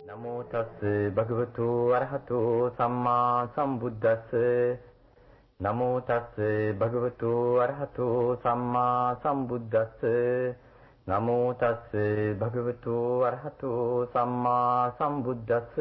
නමෝ තස් භගවතු අරහතු සම්මා සම්බුද්දස්ස නමෝ තස් භගවතු අරහතු සම්මා සම්බුද්දස්ස නමෝ තස් භගවතු අරහතු සම්මා සම්බුද්දස්ස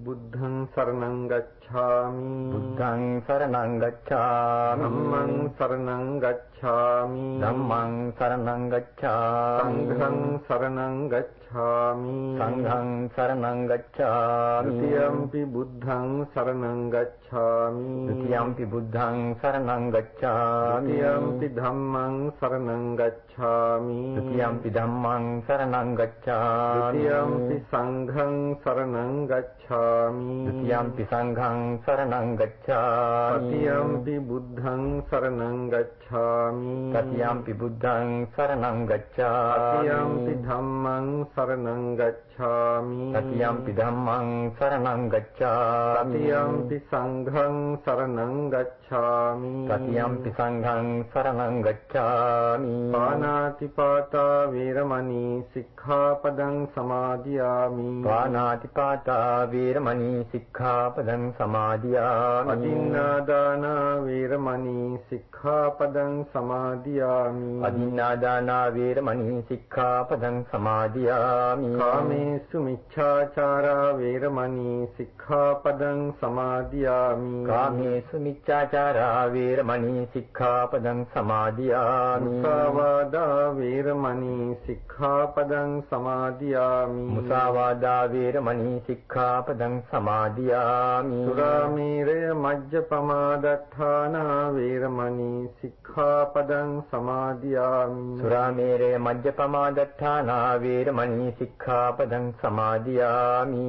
බුද්ධං සරණං ගච්ඡාමි බුද්ධං සරණං ගච්ඡාමි ධම්මං සරණං ගච්ඡාමි ධම්මං සරණං ගච්ඡාමි සංඝං සරණං ගච්ඡාමි සංඝං සරණං ගච්ඡාමි ဒ ුතියම්පි බුද්ධං සරණං ගච්ඡාමි ဒုတိယံ පි බුද්ධං සරණං ගච්ඡාමි ဒ ුතියම්පි ධම්මං සරණං ගච්ඡාමි ဒုတိယံ පි ධම්මං සරණං ගච්ඡාමි ဒ ුතියම්පි සංඝං සරණං ගච්ඡාමි ဒုတိယံ පි සංඝං සරණං ගච්ඡාමි တတိယံ පි බුද්ධං සරණං ගච්ඡාමි တတိယံ පි බුද්ධං සරණං ගච්ඡාමි တတိယံ පි ධම්මං සරණං ගච්ඡාමි တတိယံ පි ධම්මං සරණං ගච්ඡාමි တတိယံ පි සංඝං සරණං ගච්ඡාමි တတိယံ පි සංඝං සරණං ගච්ඡාමි පාණාතිපාතා වේරමණී සික්ඛාපදං සමාදියාමි පාණාතිපාතා වේරමණී සික්ඛාපදං සමාදියාමි අදින්නාදාන වේරමණී සික්ඛාපදං සමාදියාමි අදින්නාදාන වේරමණී සික්ඛාපදං සමාදියාමි කාමේසු මිච්ඡාචාරා වේරමණී සික්ඛාපදං සමාදියාමි කාමේසු මිච්ඡාචාරා වේරමණී සික්ඛාපදං සමාදියාමි මුසාවාදා වේරමණී සික්ඛාපදං සමාදියාමි මුසාවාදා වේරමණී සික්ඛාපදං සමාදියාමි සුරාමේරය මජ්ජපමාදත්තානා වේරමණී සික්ඛාපදං සමාදියාමි සුරාමේරය මජ්ජපමාදත්තානා වේරමණී සික්ඛාපදං සමාදියාමි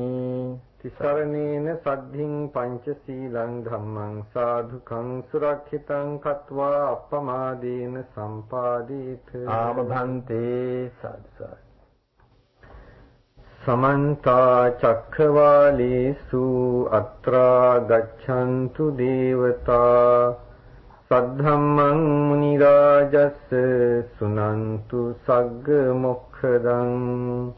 තිසරණේන සද්ධින් පංචශීලං ධම්මං සාධුකං සුරක්ෂිතං කତ୍වා අප්පමාදේන සම්පාදේත ආමභන්තේ සාදු समन्ता चक्रवालेषु अत्रा गच्छन्तु देवता सद्धम्मं मुनिराजस् सुनन्तु सग्ग मोक्षदं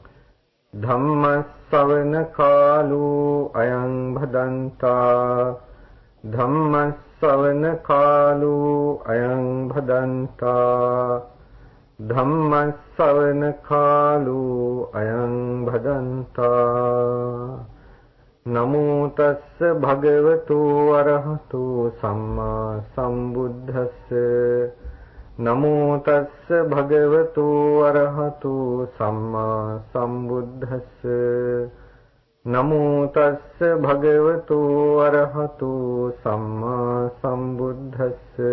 धम्मස්සවන කාලෝ අයං භදන්තා ධම්මස්සවන කාලෝ අයං භදන්තා ධම්මස්සවන කාලෝ අයං භදන්තා නමෝ තස්ස භගවතු අරහතෝ සම්මා සම්බුද්දස්ස නමෝ තස්ස භගවතු අරහතෝ සම්මා සම්බුද්දස්ස නමෝ තස්ස භගවතු අරහතෝ සම්මා සම්බුද්දස්ස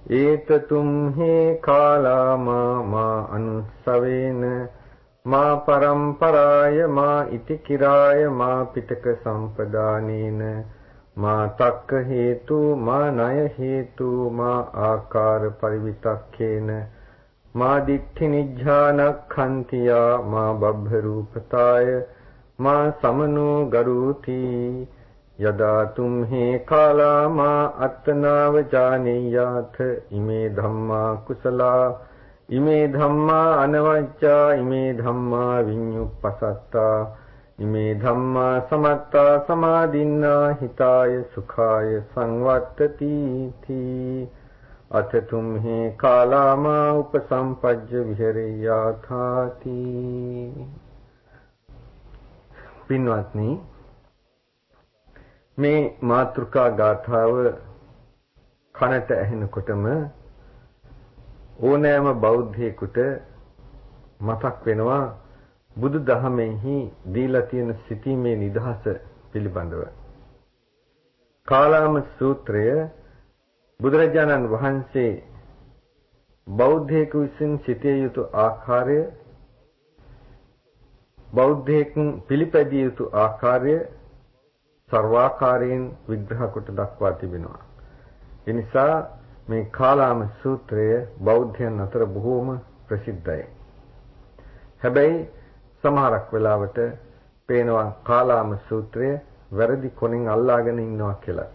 ඒතතුම් හේ කාලාමා මා අනුස්සවේන මා පරම්පරාය මා ඉති කිරාය මා පිටක සම්පදානේන මා තක්ක හේතු මා ණය හේතු මා ආකාර පරිවිතක්කේන මා දිට්ඨි නිජ්ජානක්ඛන්තියා මා බබ්බ රූපතාය මා සමනෝ ගරුති යදා තුම්හි කාලා මා අත්තනාව ජානේයාත ඉමේ ධම්මා කුසලා ඉමේ ධම්මා අනවජ්ජා ඉමේ ධම්මා විඤ්ඤුප්පසත්තා ඉමේ ධම්මා සමත්තා සමාදින්නා හිතාය සුඛාය සංවත්තති තී අත තුම්හි කාලා මා උපසම්පජ්ජ විහෙරියාථාති පින්වත්නි මේ මාතෘකා ගාථාව කනට ඇහෙනකොටම ඕනෑම බෞද්ධයෙකුට මතක් වෙනවා බුදු දහමෙහි දීලා තියෙන සිටීමේ නිදහස පිළිබඳව. කාලාම සූත්‍රය බුදුරජාණන් වහන්සේ බෞද්ධයෙකු විසින් සිටිය යුතු ආකාරය බෞද්ධයෙකු පිළිපැදිය යුතු ආකාරය සර්වාකාරයෙන් විග්‍රහ කොට දක්වා තිබෙනවා. ඒ නිසා මේ කාලාම සූත්‍රය බෞද්ධයන් අතර බොහෝම ප්‍රසිද්ධයි. හැබැයි සමහරක් වෙලාවට පේනවා කාලාම සූත්‍රය වැරදි කොනින් අල්ලාගෙන ඉන්නවා කියලා.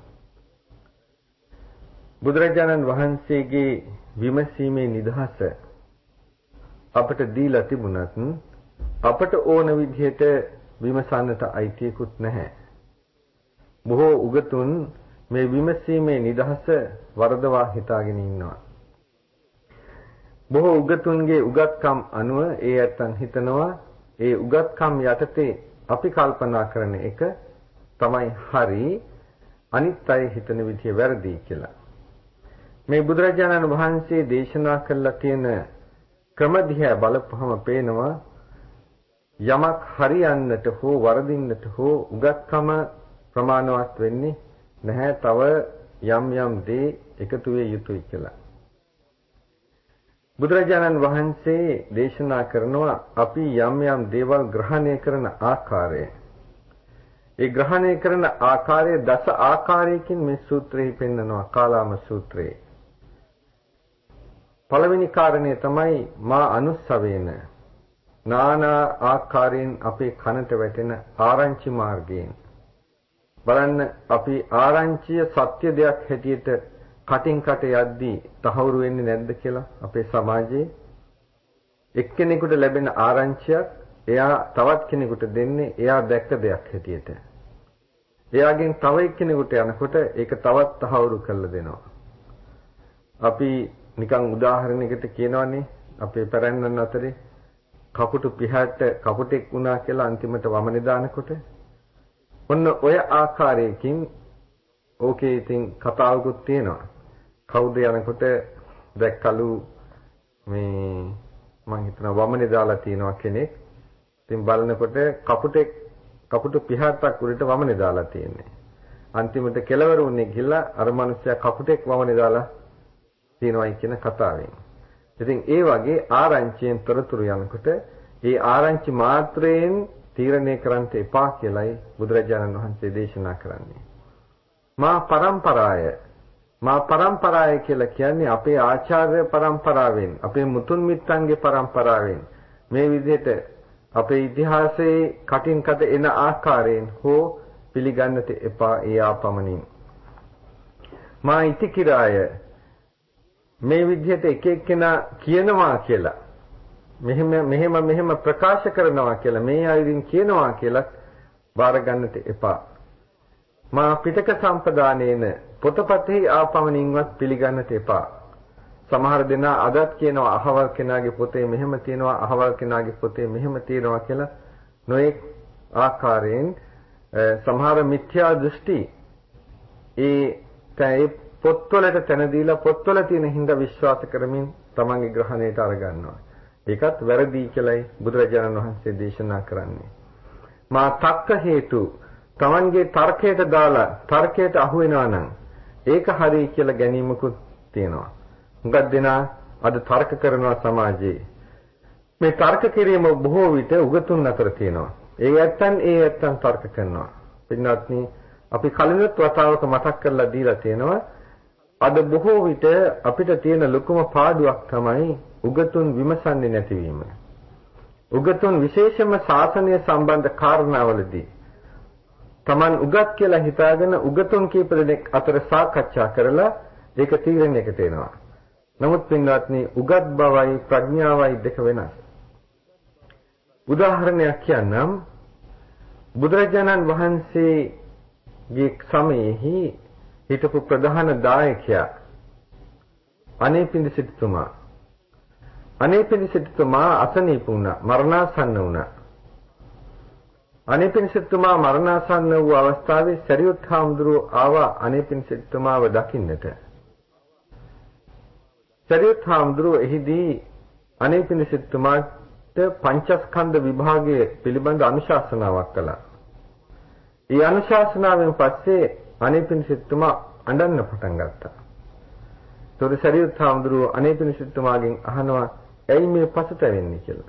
බුදුරජාණන් වහන්සේගේ විමසීමේ නිදහස අපට දීලා තිබුණත් අපට ඕන විදිහට විමසන්නට අයිතියකුත් නැහැ. බොහෝ උගතුන් මේ විමසීමේ නිදහස වරදවා හිතාගෙන ඉන්නවා. බොහෝ උගතුන්ගේ උගත්කම් අනුව ඒ ඇත්තන් හිතනවා ඒ උගත්කම් යටතේ අපි කල්පනා කරන එක තමයි හරි, අනිත් අය හිතන විදිය වැරදි කියලා. මේ බුදුරජාණන් වහන්සේ දේශනා කළා තියෙන ක්‍රම දිහා බලපුවම පේනවා යමක් හරියන්නට හෝ වරදින්නට හෝ උගත්කම ප්‍රමාණවත් වෙන්නේ නැහැ. තව යම් දේ එකතු විය යුතුයි කියලා. බුදුරජාණන් වහන්සේ දේශනා කරනවා අපි යම් දේවල් ග්‍රහණය කරන ආකාරය. ඒ ග්‍රහණය කරන ආකාරය දස ආකාරයකින් මේ සූත්‍රයේ පෙන්නනවා, කාලාම සූත්‍රයේ. පළවෙනි කාරණය තමයි මා අනුස්සවේන, නානා ආකාරයෙන් අපේ කනට වැටෙන ආරංචි මාර්ගයෙන්. බලන්න අපි ආරංචිය සත්‍ය දෙයක් හැටියට කටින් කට යද්දී තහවුරු වෙන්නේ නැද්ද කියලා අපේ සමාජයේ. එක්කෙනෙකුට ලැබෙන ආරංචියක් එයා තවත් කෙනෙකුට දෙන්නේ එයා දැක්ක දෙයක් හැටියට. එයාගෙන් තව එක්කෙනෙකුට යනකොට ඒක තවත් තහවුරු කරලා දෙනවා. අපි නිකන් උදාහරණයකට කියනවනේ අපේ පැරැන්නන් අතරේ කපුටු පිහාට කපුටෙක් වුණා කියලා අන්තිමට වමනේ දානකොට ඔන්න ඔය ආකාරයකින් ඕකේ ඉතින් කතාවකුත් තියෙනවා. කවුද යනකොට දැක්කලු මේ මං හිතනවා වමනේ දාලා තියෙනවා කෙනෙක්. ඉතින් බලනකොට කපුටු පිහාටක් උඩට වමනේ දාලා තියෙන්නේ. අන්තිමට කෙලවර උන්නේ ගිහලා අර මිනිස්සයා කපුටෙක් වමනේ දාලා තියෙනවායි කියන කතාවෙන්. ඉතින් ඒ වගේ ආරංචියෙන් තොරතුරු යනකොට ඒ ආරංචි මාත්‍රයෙන් තීරණය කරන්න එපා කියලායි බුදුරජාණන් වහන්සේ දේශනා කරන්නේ. මා පරම්පරාය කියලා කියන්නේ අපේ ආචාර්ය පරම්පරාවෙන්, අපේ මුතුන් මිත්තන්ගේ පරම්පරාවෙන් මේ විදිහට අපේ ඉතිහාසයේ කටින් කට එන ආකාරයෙන් හෝ පිළිගන්නට එපා ඒ ආපමණින්. මා ඉතිකිරාය මේ විදිහට එක එක්කෙනා කියනවා කියලා මෙහෙම ප්‍රකාශ කරනවා කියලා මේ අයිරින් කියනවා කියලා බාර ගන්නට එපා. මා පිටක සම්පදානේන පොතපතේ ආපමණින්වත් පිළිගන්නට එපා. සමහර දෙනා අදත් කියනවා අහවල් කෙනාගේ පොතේ මෙහෙම තියෙනවා, අහවල් කෙනාගේ පොතේ මෙහෙම තියෙනවා කියලා නොඑක් ආකාරයෙන් සමහර මිත්‍යා දෘෂ්ටි ඒ පොත්වලට තැන දීලා පොත්වල තියෙන හින්දා විශ්වාස කරමින් තමන්ගේ ග්‍රහණයට අරගන්නවා. ඒකත් වැරදි කියලායි බුදුරජාණන් වහන්සේ දේශනා කරන්නේ. මා තක්ක හේතු තමන්ගේ තර්කයට දාලා තර්කයට අහු වෙනවා නම් ඒක හරි කියලා ගැනීමකුත් තියෙනවා. හුඟක් දෙනා අද තර්ක කරනවා සමාජයේ. මේ තර්ක කිරීම බොහෝ විට උගතුන් අතර තියෙනවා. ඒ ඇත්තන් තර්ක කරනවා. පින්වත්නි අපි කලිනුත් වතාවක මතක් කරලා දීලා තියෙනවා. අද බොහෝ විට අපිට තියෙන ලොකුම පාඩුවක් තමයි උගතුන් විමසන්නේ නැතිවීම. උගතුන් විශේෂයෙන්ම ශාසනය සම්බන්ධ කාරණාවලදී Taman උගත් කියලා හිතාගෙන උගතුන් කීප දෙනෙක් අතර සාකච්ඡා කරලා ඒක තීරණයකට එනවා. නමුත් පින්වත්නි උගත් බවයි ප්‍රඥාවයි දෙක වෙනස්. උදාහරණයක් කියන්නම්. බුදුරජාණන් වහන්සේගේ සමයේහි හිටපු ප්‍රධාන දායකයා අනේපිඬු සිටුතුමා. අනේපිඬු සිටුතුමා අසනීප වුණා, මරණාසන්න වුණා. අනේපිඬු සිටුතුමා මරණාසන්න වූ අවස්ථාවේ සරියුත් හාමුදුරුවෝ ආවා අනේපිඬු සිටුතුමාව දකින්නට. සරියුත් හාමුදුරුවෝ එහිදී අනේපිඬු සිටුතුමාට පංචස්කන්ධ විභාගය පිළිබඳ අනුශාසනාවක් කළා. ඒ අනුශාසනාවෙන් පස්සේ අනේපිඬු සිටුතුමා අඬන්න පටන් ගත්තා. ඒතකොට සරියුත් හාමුදුරුවෝ අනේපිඬු සිටුතුමාගෙන් අහනවා ඇයි මේ පසුතැවෙන්නේ කියලා.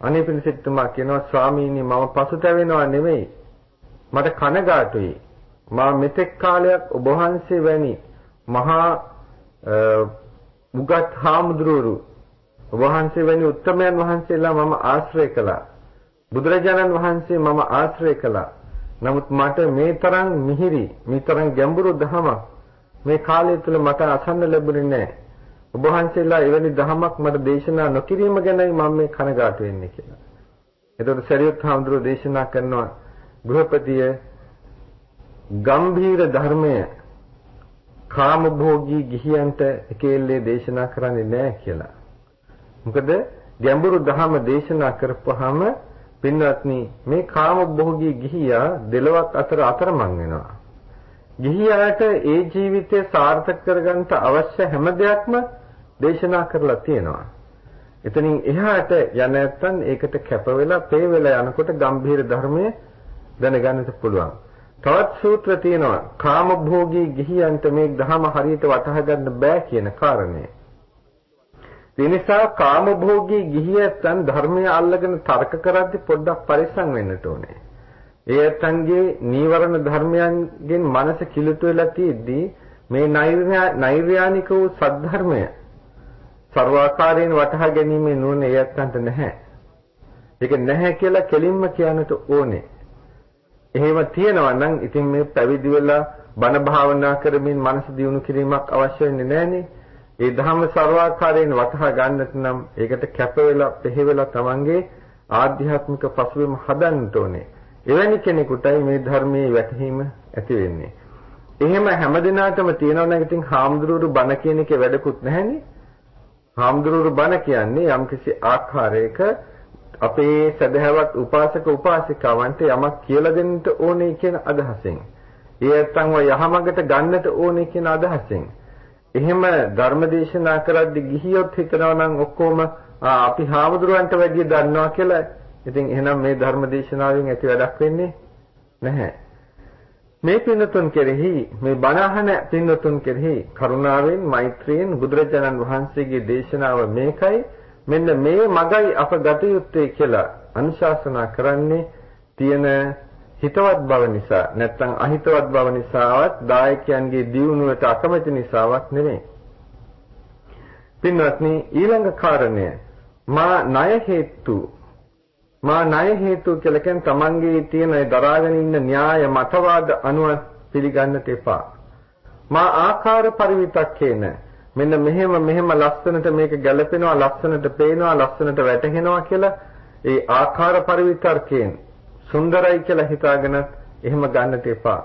අනේපිඬු සිටුතුමා කියනවා ස්වාමීනි මම පසුතැවෙනවා නෙමෙයි, මට කනගාටුයි. මා මෙතෙක් කාලයක් ඔබ වහන්සේ වැනි මහා උගත් හාමුදුරුවෝ ඔබ වහන්සේ වැනි උත්තමයන් වහන්සේලා මම ආශ්‍රය කළා. බුදුරජාණන් වහන්සේ මම ආශ්‍රය කළා. නමුත් මට මේ තරම් මිහිරි, මේ තරම් ගැඹුරු ධමයක් මේ කාලය තුල මට අසන්න ලැබුණේ නැහැ. ඔබ ඔබ වහන්සේලා එවැනි දහමක් මට දේශනා නොකිරීම ගැනයි මම මේ කනගාටු වෙන්නේ කියලා. එතකොට සරියුත් හාමුදුරුවෝ දේශනා කරනවා ගෘහපතිය ගම්භීර ධර්මය කාමභෝගී ගිහියන්ට එකෙල්ලේ දේශනා කරන්නේ නැහැ කියලා. මොකද ගැඹුරු ධර්ම දේශනා කරපුවාම පින්වත්නි මේ කාමභෝගී ගිහියා දෙලොවක් අතර අතරමං වෙනවා. ගිහියාට ඒ ජීවිතය සාර්ථක කරගන්න අවශ්‍ය හැම දෙයක්ම දේශනා කරලා තියෙනවා. එතනින් එහාට යන නැත්තම් ඒකට කැප වෙලා පේ වෙලා යනකොට ගම්භීර ධර්මයේ දැනගන්නත් පුළුවන්. තවත් සූත්‍ර තියෙනවා කාමභෝගී ගිහියන්ට මේ ධර්ම හරියට වටහා ගන්න බෑ කියන කාරණය. ඒ නිසා කාමභෝගී ගිහියන් ධර්මය අල්ලගෙන තර්ක කරද්දී පොඩ්ඩක් පරිස්සම් වෙන්න ඕනේ. ඒ ඇත්තන්ගේ නීවරණ ධර්මයන්ගෙන් මනස කිලුට වෙලා තියෙද්දී මේ නෛර්යානික වූ සද්ධර්මය සර්වාකාරයෙන් වටහා ගැනීමේ නුවණ ඒ ඇත්තන්ට නැහැ. ඒක නැහැ කියලා කෙලින්ම කියන්නට ඕනේ. එහෙම තියනවා නම් ඉතින් මේ පැවිදි වෙලා බණ භාවනා කරමින් මනස දියුණු කිරීමක් අවශ්‍ය වෙන්නේ නැහනේ. ඒ ධර්ම සර්වාකාරයෙන් වටහා ගන්නට නම් ඒකට කැප වෙලා පෙහෙ වෙලා තමන්ගේ ආධ්‍යාත්මික පසුබිම හදන්න ඕනේ. එවැනි කෙනෙකුටයි මේ ධර්මයේ වැටහීම ඇති වෙන්නේ. එහෙම හැමදිනාටම තියෙනවා නම් ඉතින් හාමුදුරුවෝ බණ කියන එකේ වැඩකුත් නැහැනේ. හාමුදුරුවෝ බණ කියන්නේ යම්කිසි ආකාරයක අපේ සදහවත් උපාසක උපාසිකාවන්ට යමක් කියලා දෙන්න ඕනේ කියන අදහසෙන්. ඒ නැත්තම් යහමඟට ගන්නට ඕනේ කියන අදහසෙන්. එහෙම ධර්මදේශනා කරද්දී ගිහියොත් හිතනවා නම් ඔක්කොම අපි හාමුදුරුවන්ට වැඩිය දන්නවා කියලා. ඉතින් එහෙනම් මේ ධර්මදේශනාවෙන් ඇති වැඩක් වෙන්නේ නැහැ. මේ පින්තුන් කෙරෙහි මේ බණ අහන පින්තුන් කෙරෙහි කරුණාවෙන් මෛත්‍රියෙන් බුදුරජාණන් වහන්සේගේ දේශනාව මේකයි මෙන්න මේ මගයි අප ගත යුත්තේ කියලා අනුශාසනා කරන්නේ තියෙන හිතවත් බව නිසා නැත්නම් අහිතවත් බව නිසාවත් දායකයන්ගේ දියුණුවට අකමැති නිසාවත් නෙමෙයි. පින්වත්නි ඊළඟ කාරණය මා ණය හේතු කියලා කියන තමන්ගේ තියෙන දරාගෙන ඉන්න න්‍යාය මතවාද අනුව පිළිගන්නට එපා. මා ආකාර පරිවිතක්කේන මෙන්න මෙහෙම ලස්සනට මේක ගැලපෙනවා ලස්සනට පේනවා ලස්සනට වැටහෙනවා කියලා ඒ ආකාර පරිවිතර්කයෙන් සුන්දරයි කියලා හිතාගෙන එහෙම ගන්නට එපා.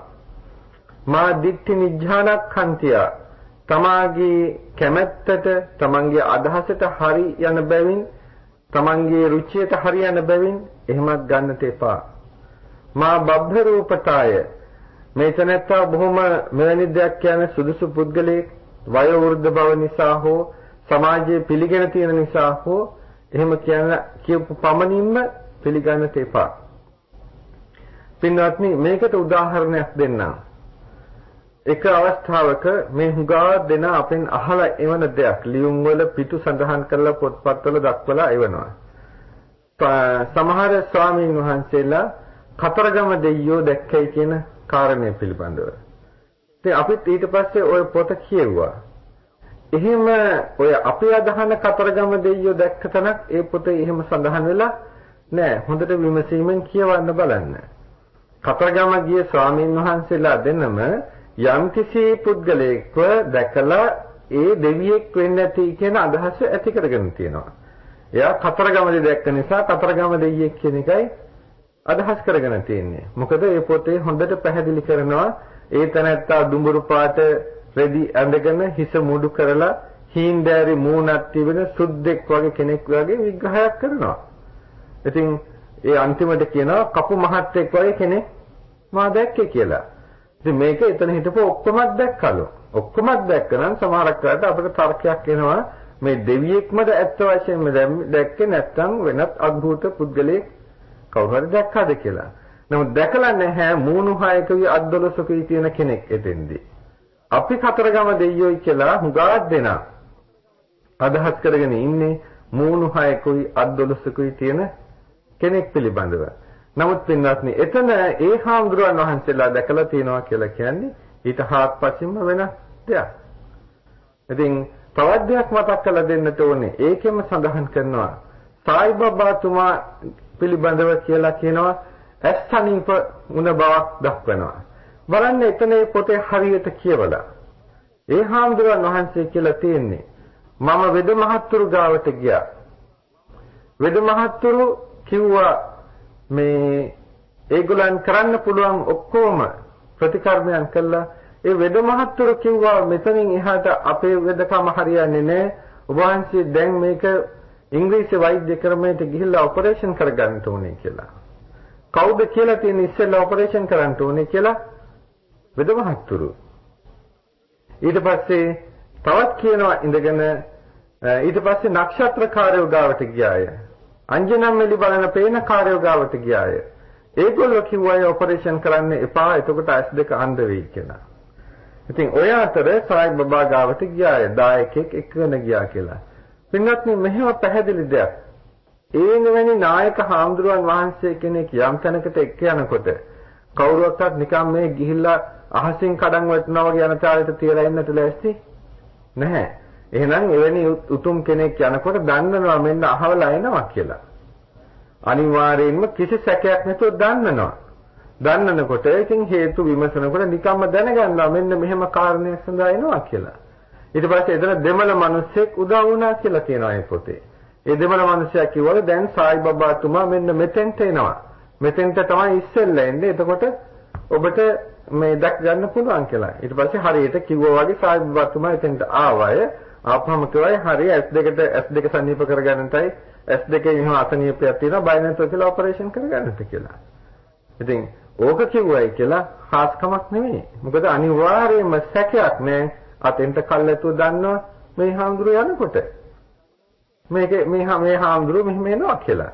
මා දිට්ඨි නිජ්ජානක්ඛන්තිය තමාගේ කැමැත්තට තමන්ගේ අදහසට හරි යන බැවින් තමන්ගේ රුචියට හරි යන බැවින් එහෙමත් ගන්නට එපා. මා බබ්බ රූපතාය මේතනත්තා බොහොම මෙවැනි දෙයක් කියන සුදුසු පුද්ගලයෙක් වයෝ වෘද්ධ බව නිසා හෝ සමාජයේ පිළිගෙන තියෙන නිසා හෝ එහෙම කියපු පමණින්ම පිළිගන්නට එපා. පින්වත්නි මේකට උදාහරණයක් දෙන්නම්. එක අවස්ථාවක මේ හුඟා දෙන අපෙන් අහලා එවන දෙයක් ලියුම් වල පිටු සඳහන් කරලා පොත්පත්වල දක්වලා එවනවා. සමහර ස්වාමීන් වහන්සේලා කතරගම දෙයියෝ දැක්කයි කියන කාරණය පිළිබඳව. ඉතින් අපිත් ඊට පස්සේ ওই පොත කියුවා. එහෙම ඔය අපි අදහන කතරගම දෙයියෝ දැක්ක තැනක් ඒ පොතේ එහෙම සඳහන් වෙලා නෑ. හොඳට විමසීමෙන් කියවන්න බලන්න. කතරගම ගිය ස්වාමීන් වහන්සේලා දෙන්නම යම්කිසි පුද්ගලයෙක්ව දැකලා ඒ දෙවියෙක් වෙන්න ඇති කියන අදහස ඇති කරගෙන තියෙනවා. එයා කතරගමදී දැක්ක නිසා කතරගම දෙවියෙක් කියන එකයි අදහස් කරගෙන තියෙන්නේ. මොකද මේ පොතේ හොඳට පැහැදිලි කරනවා ඒ තැනත්තා දුඹුරු පාට රෙදි ඇඳගෙන හිස මුඩු කරලා හීන්දෑරි මූණක් තිබෙන සුද්දෙක් වගේ කෙනෙක් වගේ විග්‍රහයක් කරනවා. ඉතින් ඒ අන්තිමට කියනවා කපු මහත්තයෙක් වගේ කෙනෙක් මා දැක්කේ කියලා. ඉතින් මේක එතන හිටපු ඔක්කොමත් දැක්කලු. ඔක්කොමත් දැක්කනම් සමහරක් වෙලාවට අපිට තර්කයක් එනවා මේ දෙවියෙක්මද ඇත්ත වශයෙන්ම දැක්කේ නැත්නම් වෙනත් අద్භූත පුද්ගලයෙක් කවුරු හරි දැක්කද කියලා. නමුත් දැකලා නැහැ මූණු හයකගේ අද්දොලසකේ තියෙන කෙනෙක් එතෙන්දී. අපි කතරගම දෙයියෝයි කියලා හුඟක් දෙනා අදහස් කරගෙන ඉන්නේ මූණු හයකගේ අද්දොලසකේ තියෙන කෙනෙක් පිළිබඳව. නමුත් පින්වත්නි එතන ඒ හාමුදුරුවන් වහන්සේලා දැකලා තියෙනවා කියලා කියන්නේ ඊට හාත්පසින්ම වෙන දෙයක්. ඉතින් තවත් දෙයක් මතක් කරලා දෙන්නට ඕනේ. ඒකෙම සඳහන් කරනවා සායිබබාතුමා පිළිබඳව කියලා කියනවා ඇස්සනීප වුණ බවක් දක්වනවා. බලන්න එතන පොතේ හරියට කියවලා. ඒ හාමුදුරුවන් වහන්සේ කියලා තියෙන්නේ මම වෙද මහත්තුරු ගාවට ගියා. වෙද මහත්තුරු කිව්වා මේ ඒගොල්ලන් කරන්න පුළුවන් ඔක්කොම ප්‍රතිකර්මයන් කළා. ඒ වෙද මහත්තුරු කිව්වා මෙතනින් එහාට අපේ වෙදකම හරියන්නේ නැහැ. ඔබ වහන්සේ දැන් මේක ඉංග්‍රීසි වෛද්‍ය ක්‍රමයට ගිහිල්ලා ඔපරේෂන් කරගන්න ඕනේ කියලා. කවුද කියලා තියෙන ඉස්සෙල්ලා ඔපරේෂන් කරන්න ඕනේ කියලා වෙද මහත්තුරු. ඊට පස්සේ තවත් කියනවා ඉඳගෙන ඊට පස්සේ නක්ෂත්‍රකාරයෝ ගාවට ගියාය. අංජනම් මෙලි බලන පේන කාර්යෝ ගාවට ගියාය. ඒගොල්ලෝ කිව්වා ඔපරේෂන් කරන්න එපා. එතකොට S2 අන්ධ වෙයි කියලා. ඉතින් ඔය අතර සායි බබා ගාවට ගියාය. දායකෙක් එක්කගෙන ගියා කියලා. පින්වත්නි මෙහෙම පැහැදිලි දෙයක්. ඒ නෙවෙයි නායක හාමුදුරුවන් වහන්සේ කෙනෙක් යම් තැනකට එක්ක යනකොට කවුරුවක්වත් නිකන් මේ ගිහිල්ලා අහසින් කඩන් වටනවා වගේ යන තාලෙට තියලා ඉන්නට ලෑස්ති නැහැ. එහෙනම් එවැනි උතුම් කෙනෙක් යනකොට දන්නනවා මෙන්න අහවලා එනවා කියලා. අනිවාර්යයෙන්ම කිසි සැකයක් නැතුව දන්නනවා. දන්නනකොට ඉතින් හේතු විමසනකොට නිකම්ම දැනගන්නවා මෙන්න මෙහෙම කාරණයක් සඳහා එනවා කියලා. ඊට පස්සේ එතන දෙමළ මිනිස්සෙක් උදා වුණා කියලා කියනවා මේ පොතේ. ඒ දෙමළ මිනිසයා කිව්වලු දැන් සායි බබාතුමා මෙන්න මෙතෙන්ට එනවා. මෙතෙන්ට තමයි ඉස්සෙල්ලා එන්නේ. එතකොට ඔබට මේ දැක් ගන්න පුළුවන් කියලා. ඊට පස්සේ හරියට කිව්වා වගේ සායි බබාතුමා එතෙන්ට ආවය. ආපහම කිව්වයි හරිය S2 සනීප කරගන්නටයි S2 එහෙම අසනීපයක් තියෙනවා බය නැතුව කියලා ඔපරේෂන් කරගන්නට කියලා. ඉතින් ඕක කිව්වයි කියලා ખાસකමක් නෙමෙයි. මොකද අනිවාර්යයෙන්ම සැකයක් නෑ අතෙන්ට කල්ැතුව දන්නවා මේ හාමුදුරුවෝ යනකොට. මේ හාමුදුරුවෝ මෙහෙම එනවා කියලා.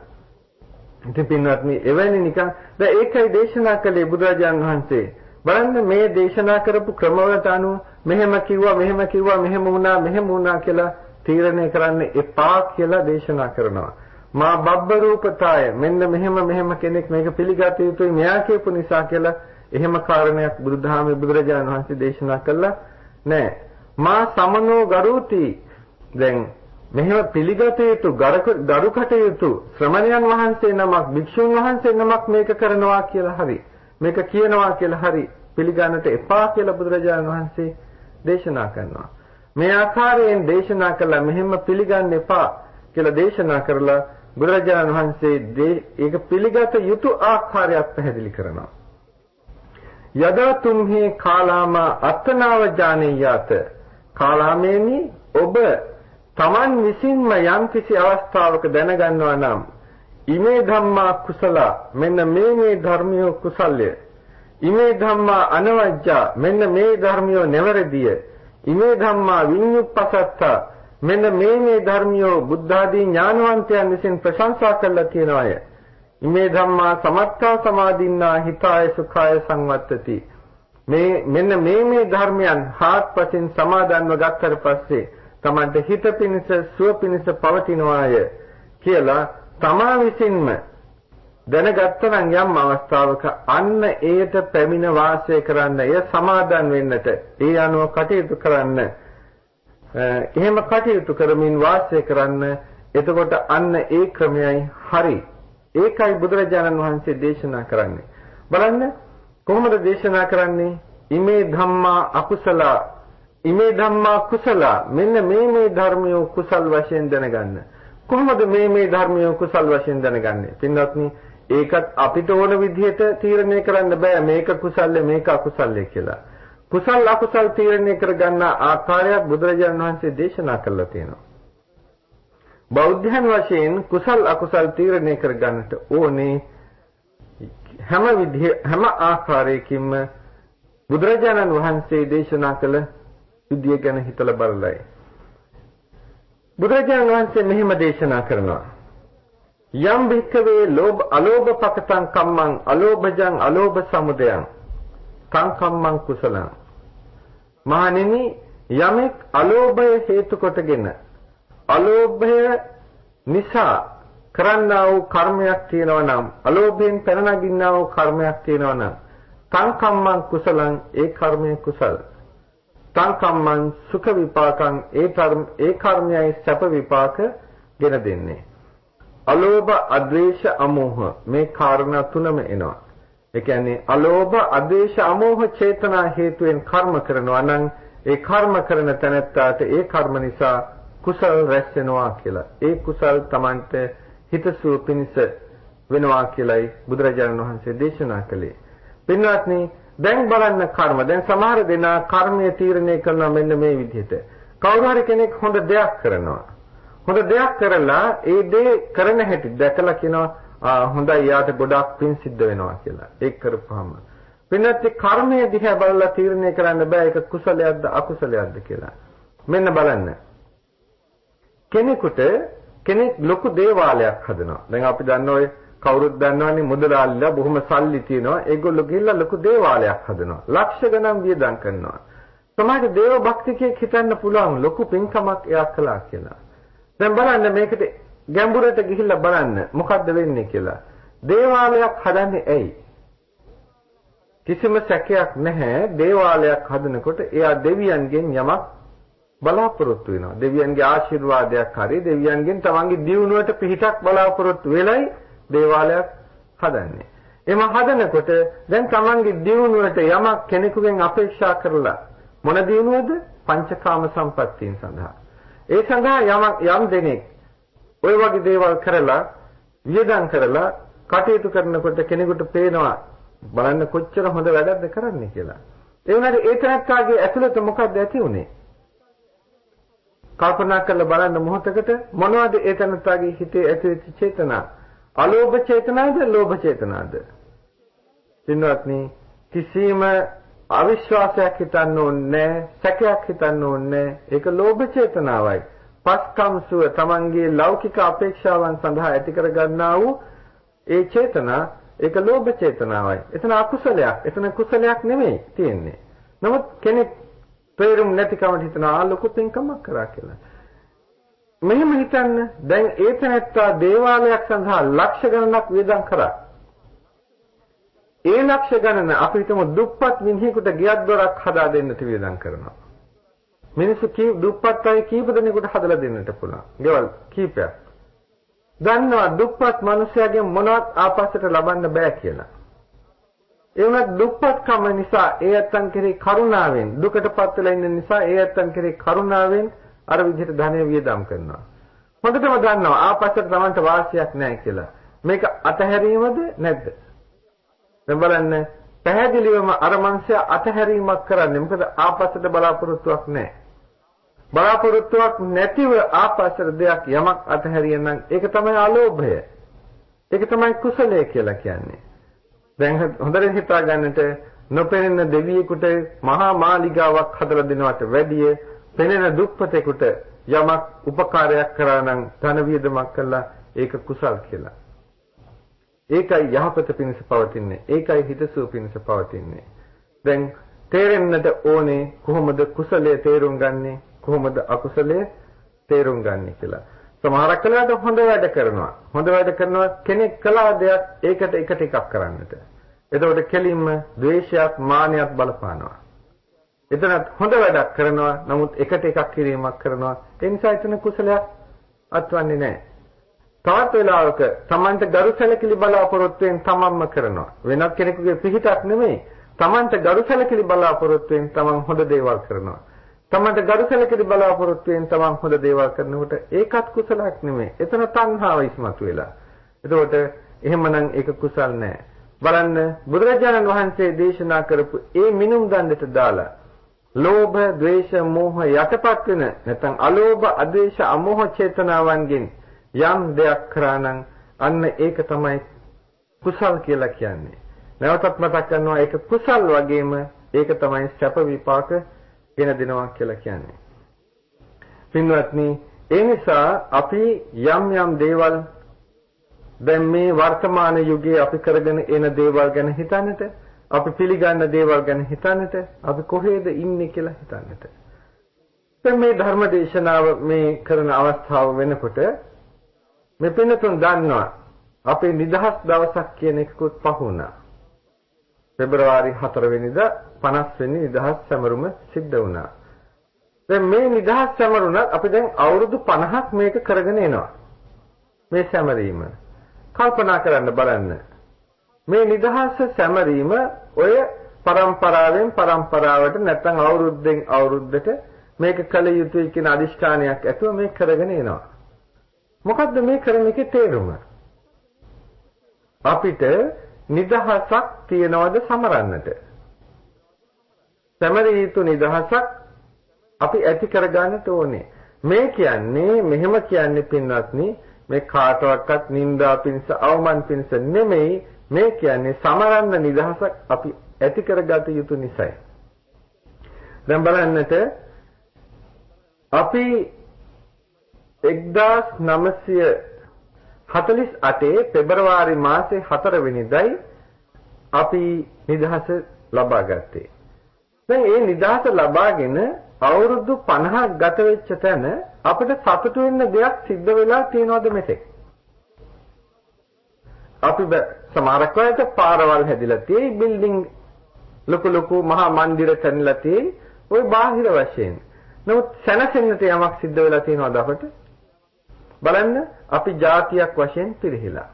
ඉතින් පින්වත්නි එවැනි නිකන් දැන් ඒකයි දේශනා කළේ බුදුරජාණන් වහන්සේ. බලන්න මේ දේශනා කරපු ක්‍රමවලට අනුව මෙහෙම වුණා කියලා තීරණය කරන්න එපා කියලා දේශනා කරනවා. මා බබ්බ රූපතාය මෙන්න මෙහෙම කෙනෙක් මේක පිළිගත යුතුයි මෙයා කියපු නිසා කියලා එහෙම කාරණයක් බුදුදහමේ බුදුරජාණන් වහන්සේ දේශනා කළා නෑ. මා සමනෝ ගරුති දැන් මෙහෙම පිළිගත යුතු ගරු කටයුතු ශ්‍රමණයන් වහන්සේ නමක් භික්ෂුන් වහන්සේ නමක් මේක කරනවා කියලා හරි මේක කියනවා කියලා හරි පිළිගන්නට එපා කියලා බුදුරජාණන් වහන්සේ දේශනා කරනවා. මේ ආකාරයෙන් දේශනා කළා මෙහෙම පිළිගන්න එපා කියලා දේශනා කරලා බුදුරජාණන් වහන්සේ ඒක පිළිගත යුතු ආකාරයක් පැහැදිලි කරනවා. යදා තුම්හි කාලාම අත්තනාව ජානේයාත කාලාමේනි ඔබ තමන් විසින්ම යම්කිසි අවස්ථාවක දැනගන්නවා නම් ඉමේ ධම්මා කුසල මෙන්න මේ ධර්මිය කුසල්ය ඉමේ ධම්මා අනවජ්ජා මෙන්න මේ ධර්මිය නැවරදිය ඉමේ ධම්මා විඤ්ඤුප්පසත්ත මෙන්න මේ ධර්මිය බුද්ධ ආදී ඥානවන්තයන් විසින් ප්‍රශංසා කළා කියනවාය. ඉමේ ධම්මා සමත්තා සමාදින්නා හිතාය සුඛාය සංවත්තති මෙන්න මේ ධර්මයන් හාත්පසින් සමාදන්ව ගත්තට පස්සේ තමන්ට හිත පිණිස සුව පිණිස පවතිනවාය කියලා තමා විසින්ම දැනගත්තනම් යම් අවස්ථාවක අන්න ඒට පැමිණ වාසය කරන්න එය සමාදන් වෙන්නට ඒ අනුව කටයුතු කරන්න එහෙම කටයුතු කරමින් වාසය කරන්න එතකොට අන්න ඒ ක්‍රමයයි හරි. ඒකයි බුදුරජාණන් වහන්සේ දේශනා කරන්නේ. බලන්න කොහොමද දේශනා කරන්නේ? ඉමේ ධම්මා අකුසල ඉමේ ධම්මා කුසල මෙන්න මේ ධර්මිය කුසල් වශයෙන් දැනගන්න. කොහොමද මේ ධර්මිය කුසල් වශයෙන් දැනගන්නේ? පින්වත්නි ඒකත් අපිට ඕන විදිහට තීරණය කරන්න බෑ මේක කුසල්ය මේක අකුසල්ය කියලා. කුසල් අකුසල් තීරණය කරගන්න ආකාරයක් බුදුරජාණන් වහන්සේ දේශනා කළා තියෙනවා. බෞද්ධයන් වශයෙන් කුසල් අකුසල් තීරණය කරගන්නට ඕනේ හැම ආකාරයකින්ම බුදුරජාණන් වහන්සේ දේශනා කළ විදිය ගැන හිතලා බලලයි. බුදුරජාණන් වහන්සේ මෙහෙම දේශනා කරනවා. යම් භික්ඛවේ අලෝභ පකතං කම්මං අලෝභජං අලෝභ සමුදයං තං කම්මං කුසලං. මහණෙනි යමෙක් අලෝභය හේතු කොටගෙන අලෝභය නිසා කරන්නා වූ කර්මයක් තියෙනවා නම් අලෝභයෙන් පැන නගින්නා වූ කර්මයක් තියෙනවා නම් තං කම්මං කුසලං ඒ කර්මය කුසල තං කම්මං සුඛ විපාකං ඒ කර්මයයි සැප විපාක ගෙන දෙන්නේ. අලෝභ අද්වේෂ අමෝහ මේ කාරණා තුනම එනවා. ඒ කියන්නේ අලෝභ අද්වේෂ අමෝහ චේතනා හේතුවෙන් කර්ම කරනවා නම් ඒ කර්ම කරන තැනැත්තාට ඒ කර්ම නිසා කුසල් රැස් වෙනවා කියලා. ඒ කුසල් Tamanට හිතසුව පිණිස වෙනවා කියලායි බුදුරජාණන් වහන්සේ දේශනා කළේ. පින්වත්නි, දැන් බලන්න කර්ම. දැන් සමහර දෙනා කර්මය තීරණය කරනවා මෙන්න මේ විදිහට. කවුරු හරි කෙනෙක් හොඳ දෙයක් කරනවා. හොඳ දෙයක් කරලා ඒ දේ කරන හැටි දැකලා කියනවා හොඳයි යාට ගොඩාක් පින් සිද්ධ වෙනවා කියලා. ඒක කරපුවාම පින්වත්නි, කර්මයේ දිහා බලලා තීරණය කරන්න බෑ ඒක කුසලයක්ද අකුසලයක්ද කියලා. මෙන්න බලන්න. කෙනෙක් ලොකු දේවාලයක් හදනවා. දැන් අපි දන්න ඔය කවුරුත් දන්නවනේ මුදලාලිලා බොහොම සල්ලි තියනවා. ඒගොල්ලෝ ගිහිල්ලා ලොකු දේවාලයක් හදනවා. ලක්ෂ ගණන් වියදම් කරනවා. සමහර දේව භක්තිකයෙක් හිතන්න පුළුවන් ලොකු පින්කමක් එයා කළා කියලා. දැන් බලන්න මේකට ගැඹුරට ගිහිල්ලා බලන්න මොකද්ද වෙන්නේ කියලා. දේවාලයක් හදන්නේ ඇයි? කිසිම සැකයක් නැහැ. දේවාලයක් හදනකොට එයා දෙවියන්ගෙන් යමක් බලාපොරොත්තු වෙනවා. දෙවියන්ගේ ආශිර්වාදයක් හරි දෙවියන්ගෙන් තමන්ගේ දියුණුවට පිහිටක් බලාපොරොත්තු වෙලයි දේවාලයක් හදන්නේ. එම හදනකොට දැන් තමන්ගේ දියුණුවට යමක් කෙනෙකුගෙන් අපේක්ෂා කරලා මොන දියුණුවද? පංචකාම සම්පත්තීන් සඳහා. ඒ සඳහා යම් දෙනෙක් ඔය වගේ දේවල් කරලා වියදම් කරලා කටයුතු කරනකොට කෙනෙකුට පේනවා බලන්න කොච්චර හොඳ වැඩක්ද කරන්නේ කියලා. ඒ වුණාට ඒ තැනත්තාගේ ඇතුළත මොකක්ද ඇති උනේ? කල්පනා කරලා බලන්න මොහොතකට මොනවද ඒ තැනත්තාගේ හිතේ ඇතිවෙච්ච චේතනා? අලෝභ චේතනාද ලෝභ චේතනාද? පින්වත්නි, කිසිම අවිශ්වාසයක් හිතන්න ඕනේ, සැකයක් හිතන්න ඕනේ. ඒක ලෝභ චේතනාවයි. පස්කම්සුව තමන්ගේ ලෞකික අපේක්ෂාවන් සඳහා ඇති කර ගන්නා වූ ඒ චේතනා ඒක ලෝභ චේතනාවයි. එතන අකුසලයක්, එතන කුසලයක් නෙමෙයි තියෙන්නේ. නමුත් කෙනෙක් තේරුම් නැතිකමට හිතනවා ලොකු පින්කමක් කරා කියලා. මෙහෙම හිතන්න. දැන් ඒ තැනත්තා දේවාලයක් සඳහා ලක්ෂ ගණනක් වියදම් කරා. ඒ ලක්ෂ ගණන අපි හිතමු දුප්පත් මිනිහෙකුට ගියක් දොරක් හදා දෙන්නට වියදම් කරනවා. මිනිස්සු දුප්පත් අය කීප දෙනෙකුට හදලා දෙන්නට පුළුවන්. ගෙවල් කීපයක්. දන්නවා දුප්පත් මිනිසයාගෙන් මොනවත් ආපස්සට ලබන්න බෑ කියලා. ඒ වුණත් දුප්පත්කම නිසා ඒ ඇත්තන් කෙරේ කරුණාවෙන් දුකටපත් වෙලා ඉන්න නිසා ඒ ඇත්තන් කෙරේ කරුණාවෙන් අර විදිහට ධනය වියදම් කරනවා. හොඳටම දන්නවා ආපස්සට Tamanට වාසියක් නැහැ කියලා. මේක අතහැරීමද නැද්ද? දැන් බලන්න පැහැදිලිවම අර මනුස්සයා අතහැරීමක් කරන්නේ. මොකද ආපස්සට බලාපොරොත්තුවක් නැහැ. බලාපොරොත්තුවක් නැතිව ආපස්සට දෙයක් යමක් අතහැරියනම් ඒක තමයි අලෝභය. ඒක තමයි කුසලය කියලා කියන්නේ. දැන් හොඳට හිතා ගන්නට නොපෙනෙන දෙවියෙකුට මහා මාලිගාවක් හදලා දෙනවට වැඩිය පෙනෙන දුප්පතෙකුට යමක් උපකාරයක් කරා නම් ධන වියදමක් කළා ඒක කුසල් කියලා. ඒකයි යහපත පිණිස පවතින්නේ. ඒකයි හිතසුව පිණිස පවතින්නේ. දැන් තේරෙන්නට ඕනේ කොහොමද කුසලයේ තේරුම් ගන්නේ, කොහොමද අකුසලයේ තේරුම් ගන්නේ කියලා. සමහරක් වෙලාවට හොඳ වැඩ කරනවා. හොඳ වැඩ කරනවා කෙනෙක් කළා දෙයක් ඒකට එක ටිකක් කරන්නට. එතකොට කෙලින්ම ද්වේෂයත් මානයත් බලපානවා. එතනත් හොඳ වැඩක් කරනවා නමුත් එකට එකක් කිරීමක් කරනවා. ඒ නිසා එතන කුසලයක් අත්වන්නේ නැහැ. තවත් වෙලාවක Tamanට ගරු සැලකිලි බලාපොරොත්තුෙන් තමන්ම කරනවා. වෙනත් කෙනෙකුගේ පිහිටක් නෙමෙයි. Tamanට ගරු සැලකිලි බලාපොරොත්තුෙන් තමන් හොඳ දේවල් කරනවා. Tamanට ගරු සැලකිලි බලාපොරොත්තුෙන් තමන් හොඳ දේවල් කරනකොට ඒකත් කුසලයක් නෙමෙයි. එතන තණ්හාව ඉස්මතු වෙලා. එතකොට එහෙමනම් ඒක කුසල් නෑ. බලන්න බුදුරජාණන් වහන්සේ දේශනා කරපු ඒ මිනුම් දණ්ඩට දාලා ලෝභ, ද්වේෂ, මෝහ යටපත් වෙන නැත්නම් අලෝභ, අද්වේෂ, අමෝහ චේතනාවන්ගෙන් යම් දෙයක් කරා නම් අන්න ඒක තමයි කුසල් කියලා කියන්නේ. නැවතත් මතක් කරනවා ඒක කුසල් වගේම ඒක තමයි සැප විපාක ගෙන දෙනවා කියලා කියන්නේ. පින්වත්නි, ඒ නිසා අපි යම් දේවල් දැන් මේ වර්තමාන යුගයේ අපි කරගෙන එන දේවල් ගැන හිතන්නට, අපි පිළිගන්න දේවල් ගැන හිතන්නට, අපි කොහෙද ඉන්නේ කියලා හිතන්නට. දැන් මේ ධර්ම දේශනාව මේ කරන අවස්ථාව වෙනකොට මේ පින්නතුන් දන්නවා අපේ නිදහස් දවසක් කියන එකකුත් පහ වුණා. පෙබරවාරි 4 වෙනිදා 50 වෙනි නිදහස් සැමරුම සිද්ධ වුණා. දැන් මේ නිදහස් සැමරුම අපි දැන් අවුරුදු 50ක් මේක කරගෙන එනවා. මේ සැමරීම කල්පනා කරන්න බලන්න. මේ නිදහස් සැමරීම ඔය පරම්පරාවෙන් පරම්පරාවට නැත්නම් අවුරුද්දෙන් අවුරුද්දට මේක කළ යුතුයි කියන අදිෂ්ඨානයක් ඇතුව මේක කරගෙන එනවා. මොකද්ද මේ කරන එකේ තේරුම? අපිට නිදහසක් තියනවද සමරන්නට? සමරිය යුතු නිදහසක් අපි ඇති කරගන්නට ඕනේ. මේ කියන්නේ මෙහෙම කියන්නේ පින්වත්නි මේ කාටවත් නින්දා පිණිස අවමන් පිණිස නෙමෙයි. මේ කියන්නේ සමරන්න නිදහසක් අපි ඇති කරගත යුතු නිසායි. දැන් බලන්නට අපි 1948 පෙබරවාරි මාසේ 4 වෙනිදායි අපි නිදහස ලබා ගත්තේ. දැන් මේ නිදහස ලබාගෙන අවුරුදු 50ක් ගත වෙච්ච තැන අපිට සතුටු වෙන්න දෙයක් සිද්ධ වෙලා තියෙනවද මෙතෙක්? අපි සමහරක් වෙලාවට පාරවල් හැදිලා තියෙයි, බිල්ඩින් ලොකු මහා මන්දිර තැන්ලා තියෙයි, ওই බාහිර වශයෙන්. නමුත් සැනසෙන්නට යමක් සිද්ධ වෙලා තියෙනවද අපට? බලන්න අපි જાතියක් වශයෙන් පිරිහිලා.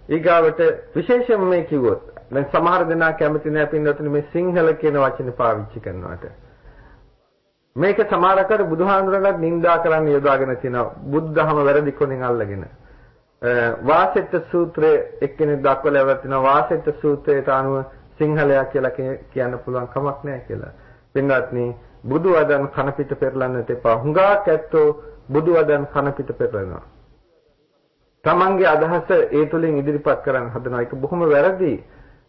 ඊගාවට විශේෂයෙන් මේ කිව්වොත් දැන් සමහර දෙනා කැමති නැහැ පින්නතුනි මේ සිංහල කියන වචනේ පාවිච්චි කරනවට. මේක සමහරකට බුදුහාමුදුරන්ට නිඳා කරන්න යොදාගෙන තියෙනවා. බුද්ධහම වැරදි කොනෙන් අල්ලගෙන. වාසෙත්ත සූත්‍රයේ එක්කෙනෙක් දක්වලා ඉවර තිනවා වාසෙත්ත සූත්‍රයට අනුව සිංහලයා කියලා කියන්න පුළුවන් කමක් නැහැ කියලා. පින්වත්නි බුදු වදන් කන පිට පෙරලන්නට එපා. හුඟක් ඇත්තෝ බුදු වදන් කන පිට පෙරලනවා. තමන්ගේ අදහස ඒ තුලින් ඉදිරිපත් කරන්න හදනවා. ඒක බොහොම වැරදි.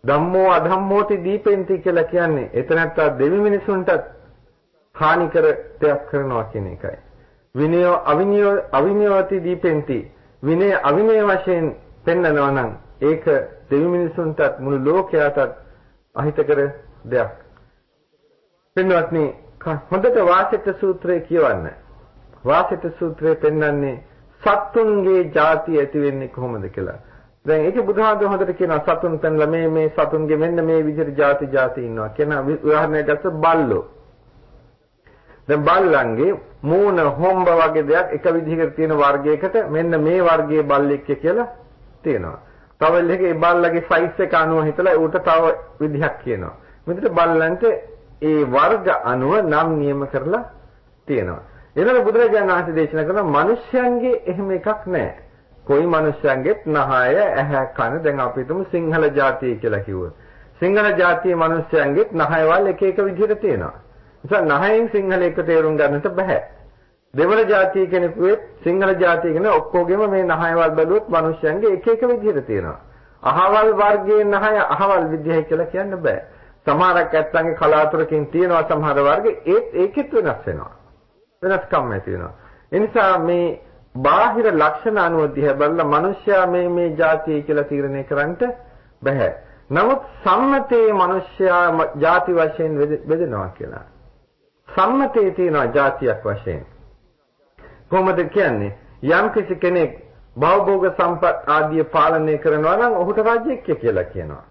ධම්මෝ අධම්මෝති දීපෙන්ති කියලා කියන්නේ එතනත් දෙවි මිනිසුන්ටත් හානි කර දෙයක් කරනවා කියන එකයි. විනයෝ අවිනයෝති දීපෙන්ති විනය අවිනය වශයෙන් පෙන්නනවා නම් ඒක දෙවි මිනිසුන්ටත් මුළු ලෝකයාටත් අහිතකර දෙයක්. පින්වත්නි හොඳට වාසිත සූත්‍රය කියවන්න. වාසිත සූත්‍රය පෙන්වන්නේ සත්තුන්ගේ ಜಾති ඇති වෙන්නේ කොහොමද කියලා. දැන් ඒක බුදුහාමුදුරුවෝ හොඳට කියනවා සතුන් පෙන්ලා මේ සතුන්ගේ මෙන්න මේ විදිහට ಜಾති ඉන්නවා කියන උදාහරණයක් ගත්ත බල්ලෝ. දැන් බල්ලන්ගේ මූණ හොම්බ වගේ දෙයක් එක විදිහකට තියෙන වර්ගයකට මෙන්න මේ වර්ගයේ බල්ලෙක් කියලා තියෙනවා. තව එකේ බල්ලගේ සයිස් එක අනුව හිතලා ඌට තව විදිහක් කියනවා. මෙතන බල්ලන්ට ඒ වර්ග අනුව නම් නියම කරලා තියෙනවා. එනකොට බුදුරජාණන් වහන්සේ දේශනා කරන මිනිස්යන්ගේ එහෙම එකක් නැහැ. කොයි මිනිස්යන්ගෙත් නහය ඇහැ කන දැන් අපි හිතමු සිංහල ජාතිය කියලා කිව්වොත්. සිංහල ජාතියේ මිනිස්යන්ගෙත් නහයවල් එක එක විදිහට තියෙනවා. නිසා නහයෙන් සිංහල එක තේරුම් ගන්නට බෑ. දෙමළ ජාතිය කෙනෙකුත් සිංහල ජාතිය කියන ඔක්කොගෙම මේ නහයවල් බැලුවොත් මිනිස්යන්ගේ එක එක විදිහට තියෙනවා. අහවල් වර්ගයේ නහය අහවල් විදිහයි කියලා කියන්න බෑ. සමහරක් ඇත්තන්ගේ කලාතුරකින් තියෙනවා සමහර වර්ග ඒකෙත් වෙනස් වෙනවා. වෙනස්කම් ඇති වෙනවා. ඒ නිසා මේ බාහිර ලක්ෂණ අනුව දිහා බලලා මිනිස්සයා මේ જાතිය කියලා තීරණය කරන්නට බෑ. නමුත් සම්මතයේ මිනිස්සයා ಜಾති වශයෙන් බෙදෙනවා කියලා. සම්මතයේ තියෙනවා જાතියක් වශයෙන්. කොහොමද කියන්නේ? යම් කිසි කෙනෙක් භවභෝග සම්පත් ආදී පාලනය කරනවා නම් ඔහුට රාජ්‍යක්‍ය කියලා කියනවා.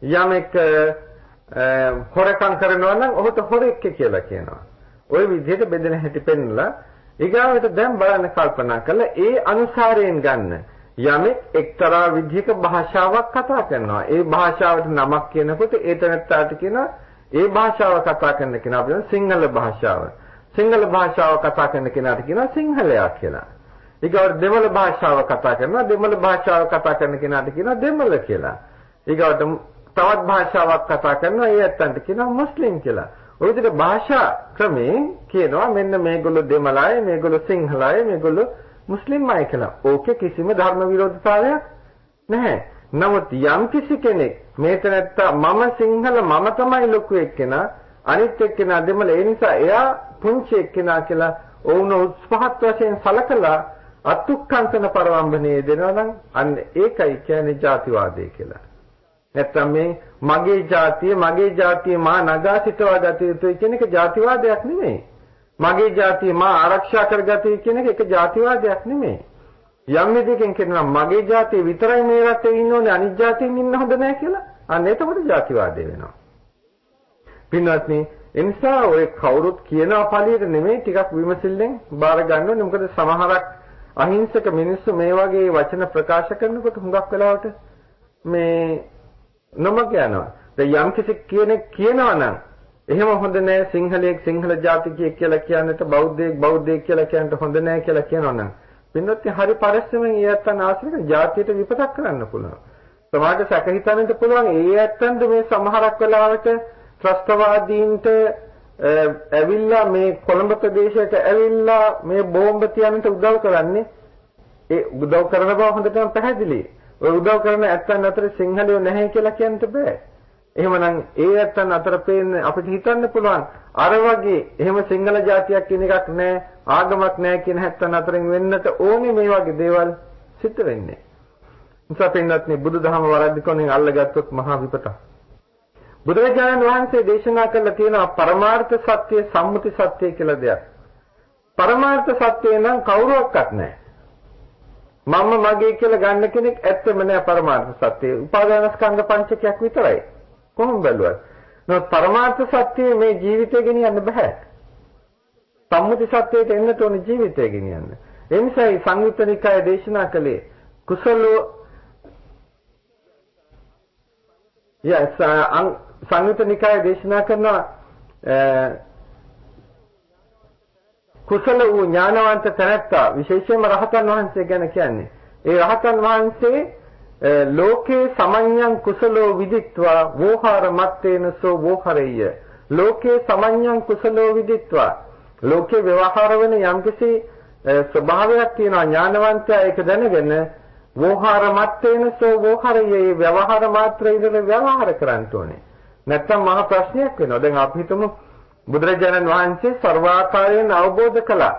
යමෙක් හොරකම් කරනවා නම් ඔහුට හොරෙක්ය කියලා කියනවා. ওই විදිහට බෙදෙන හැටි පෙන්නලා ඊගාවට දැන් බලන්න කල්පනා කරලා ඒ අනුසාරයෙන් ගන්න යමෙක් එක්තරා විදිහක භාෂාවක් කතා කරනවා. ඒ භාෂාවට නමක් කියනකොට ඒ තැනට කියනවා ඒ භාෂාව කතා කරන කෙනා අපිට සිංහල භාෂාව. සිංහල භාෂාව කතා කරන කෙනාට කියනවා සිංහලයා කියලා. ඊගාවට දෙමළ භාෂාව කතා කරනවා දෙමළ භාෂාව කතා කරන කෙනාට කියනවා දෙමළ කියලා. ඊගාවට තවත් භාෂාවක් කතා කරනවා ඒ ඇත්තන්ට කියනවා මුස්ලිම් කියලා. ඔය විදිහට භාෂා ක්‍රමයෙන් කියනවා මෙන්න මේගොල්ලෝ දෙමළයි මේගොල්ලෝ සිංහලයි මේගොල්ලෝ මුස්ලිම් අය කියලා. ඕකේ කිසිම ධර්ම විරෝධතාවයක් නැහැ. නමුත් යම් කිසි කෙනෙක් මේතනත්ත මම සිංහල මම තමයි ලොකු එක්කෙනා අනිත් එක්කෙනා දෙමළ ඒ නිසා එයා පුංචි එක්කෙනා කියලා ඔවුන් උත්සාහත් වශයෙන් සලකලා අතුක්කංශන පරවම්බනේ දෙනවා නම් අන්න ඒකයි කියන්නේ ಜಾතිවාදය කියලා. නැත්තම් මේ මගේ ජාතිය මා නගා සිටවා ගත යුතුයි කියන එක ಜಾතිවාදයක් නෙමෙයි. මගේ ජාතිය මා ආරක්ෂා කරගත යුතුයි කියන එක ಜಾතිවාදයක් නෙමෙයි. යම් විදිහකින් කියනවා මගේ ජාතිය විතරයි මේ රටේ ඉන්න ඕනේ අනිත් ජාතීන් ඉන්න හොඳ නැහැ කියලා. අන්න එතකොට ಜಾතිවාදය වෙනවා. පින්වත්නි එනිසා ඔය කවුරුත් කියනවා පළියට නෙමෙයි ටිකක් විමසිල්ලෙන් බාර ගන්න ඕනේ. මොකද සමහරක් අහිංසක මිනිස්සු මේ වගේ වචන ප්‍රකාශ කරනකොට හුඟක් වෙලාවට මේ නොමග යනවා. දැන් යම් කෙනෙක් කියනවා නම් එහෙම හොඳ නෑ සිංහලෙක් සිංහල ජාතිකයෙක් කියලා කියන්නට බෞද්ධයෙක් බෞද්ධයෙක් කියලා කියන්නට හොඳ නෑ කියලා කියනවනම් පින්නොත් හරි පරිස්සමෙන් ඒ ඇත්තන් ආශ්‍රය කරන ජාතියට විපතක් කරන්න පුළුවන්. සමාජ සැක හිතන්නට පුළුවන් ඒ ඇත්තන්ද මේ සමහරක් වෙලාවට ත්‍රස්තවාදීන්ට ඇවිල්ලා මේ කොළඹ ප්‍රදේශයට ඇවිල්ලා මේ බෝම්බ තියන්නට උදව් කරන්නේ. ඒ උදව් කරන බව හොඳටම පැහැදිලි. ඔය උදව් කරන ඇත්තන් අතර සිංහලයෝ නැහැ කියලා කියන්නට බෑ. එහෙමනම් ඒ ඇත්තන් අතර පේන්නේ අපිට හිතන්න පුළුවන් අර වගේ එහෙම සිංහල ජාතියක් කියන එකක් නැහැ ආගමක් නැහැ කියන ඇත්තන් අතරින් වෙන්නට ඕනේ මේ වගේ දේවල් සිද්ධ වෙන්නේ. නිසා පින්නත්නි බුදුදහම වරද්දිකොනින් අල්ලගත්තොත් මහා විපතක්. බුදුරජාණන් වහන්සේ දේශනා කළ තියෙනවා පරමාර්ථ සත්‍ය සම්මුති සත්‍ය කියලා දෙයක්. පරමාර්ථ සත්‍ය නම් කවුරුවක්වත් නැහැ. මම මගේ කියලා ගන්න කෙනෙක් ඇත්තම නෑ පරමාර්ථ සත්‍ය. උපාදානස්කන්ධ පංචකයක් විතරයි. කොහොම බැලුවත්. නමුත් පරමාර්ථ සත්‍ය මේ ජීවිතය ගෙනියන්න බෑ. සම්මුති සත්‍යයට එන්නට ඕනේ ජීවිතය ගෙනියන්න. ඒ නිසායි සංයුත්ත නිකාය දේශනා කළේ කුසලෝ සංයුත්ත නිකාය දේශනා කරනවා කුසල වූ ඥානවන්ත තැනැත්තා විශේෂයෙන්ම රහතන් වහන්සේ ගැන කියන්නේ. ඒ රහතන් වහන්සේ ලෝකේ සමඤ්ඤං කුසලෝ විදිත්වා වෝහාර මත්තේන සෝ වෝහරෙය්‍ය. ලෝකේ සමඤ්ඤං කුසලෝ විදිත්වා ලෝකේ ව්‍යවහාර වෙන යම්කිසි ස්වභාවයක් තියෙනවා ඥානවන්තයා ඒක දැනගෙන වෝහාර මත්තේන සෝ වෝහරෙය්‍ය ව්‍යවහාර මාත්‍රේ ඉඳලා ව්‍යවහාර කරන්න ඕනේ. නැත්තම් මහා ප්‍රශ්නයක් වෙනවා. දැන් අපි හිතමු බුදුරජාණන් වහන්සේ සර්වාකාරයෙන් අවබෝධ කළා.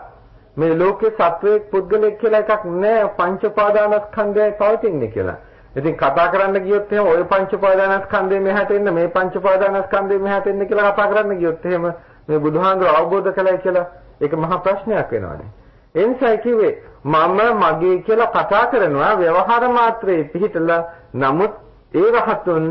මේ ලෝකේ සත්වයේ පුද්ගලෙක් කියලා එකක් නෑ පංච උපාදානස්කන්ධයයි පවතින්නේ කියලා. ඉතින් කතා කරන්න ගියොත් එහෙම ওই පංච උපාදානස්කන්ධය මෙහාට එන්න මේ පංච උපාදානස්කන්ධය මෙහාට එන්න කියලා කතා කරන්න ගියොත් එහෙම මේ බුදුහාඳුර අවබෝධ කළයි කියලා ඒක මහා ප්‍රශ්නයක් වෙනවානේ. ඒ නිසා කිව්වේ මම මගේ කියලා කතා කරනවා ව්‍යවහාර මාත්‍රේ පිහිටලා නමුත් ඒ රහතුන්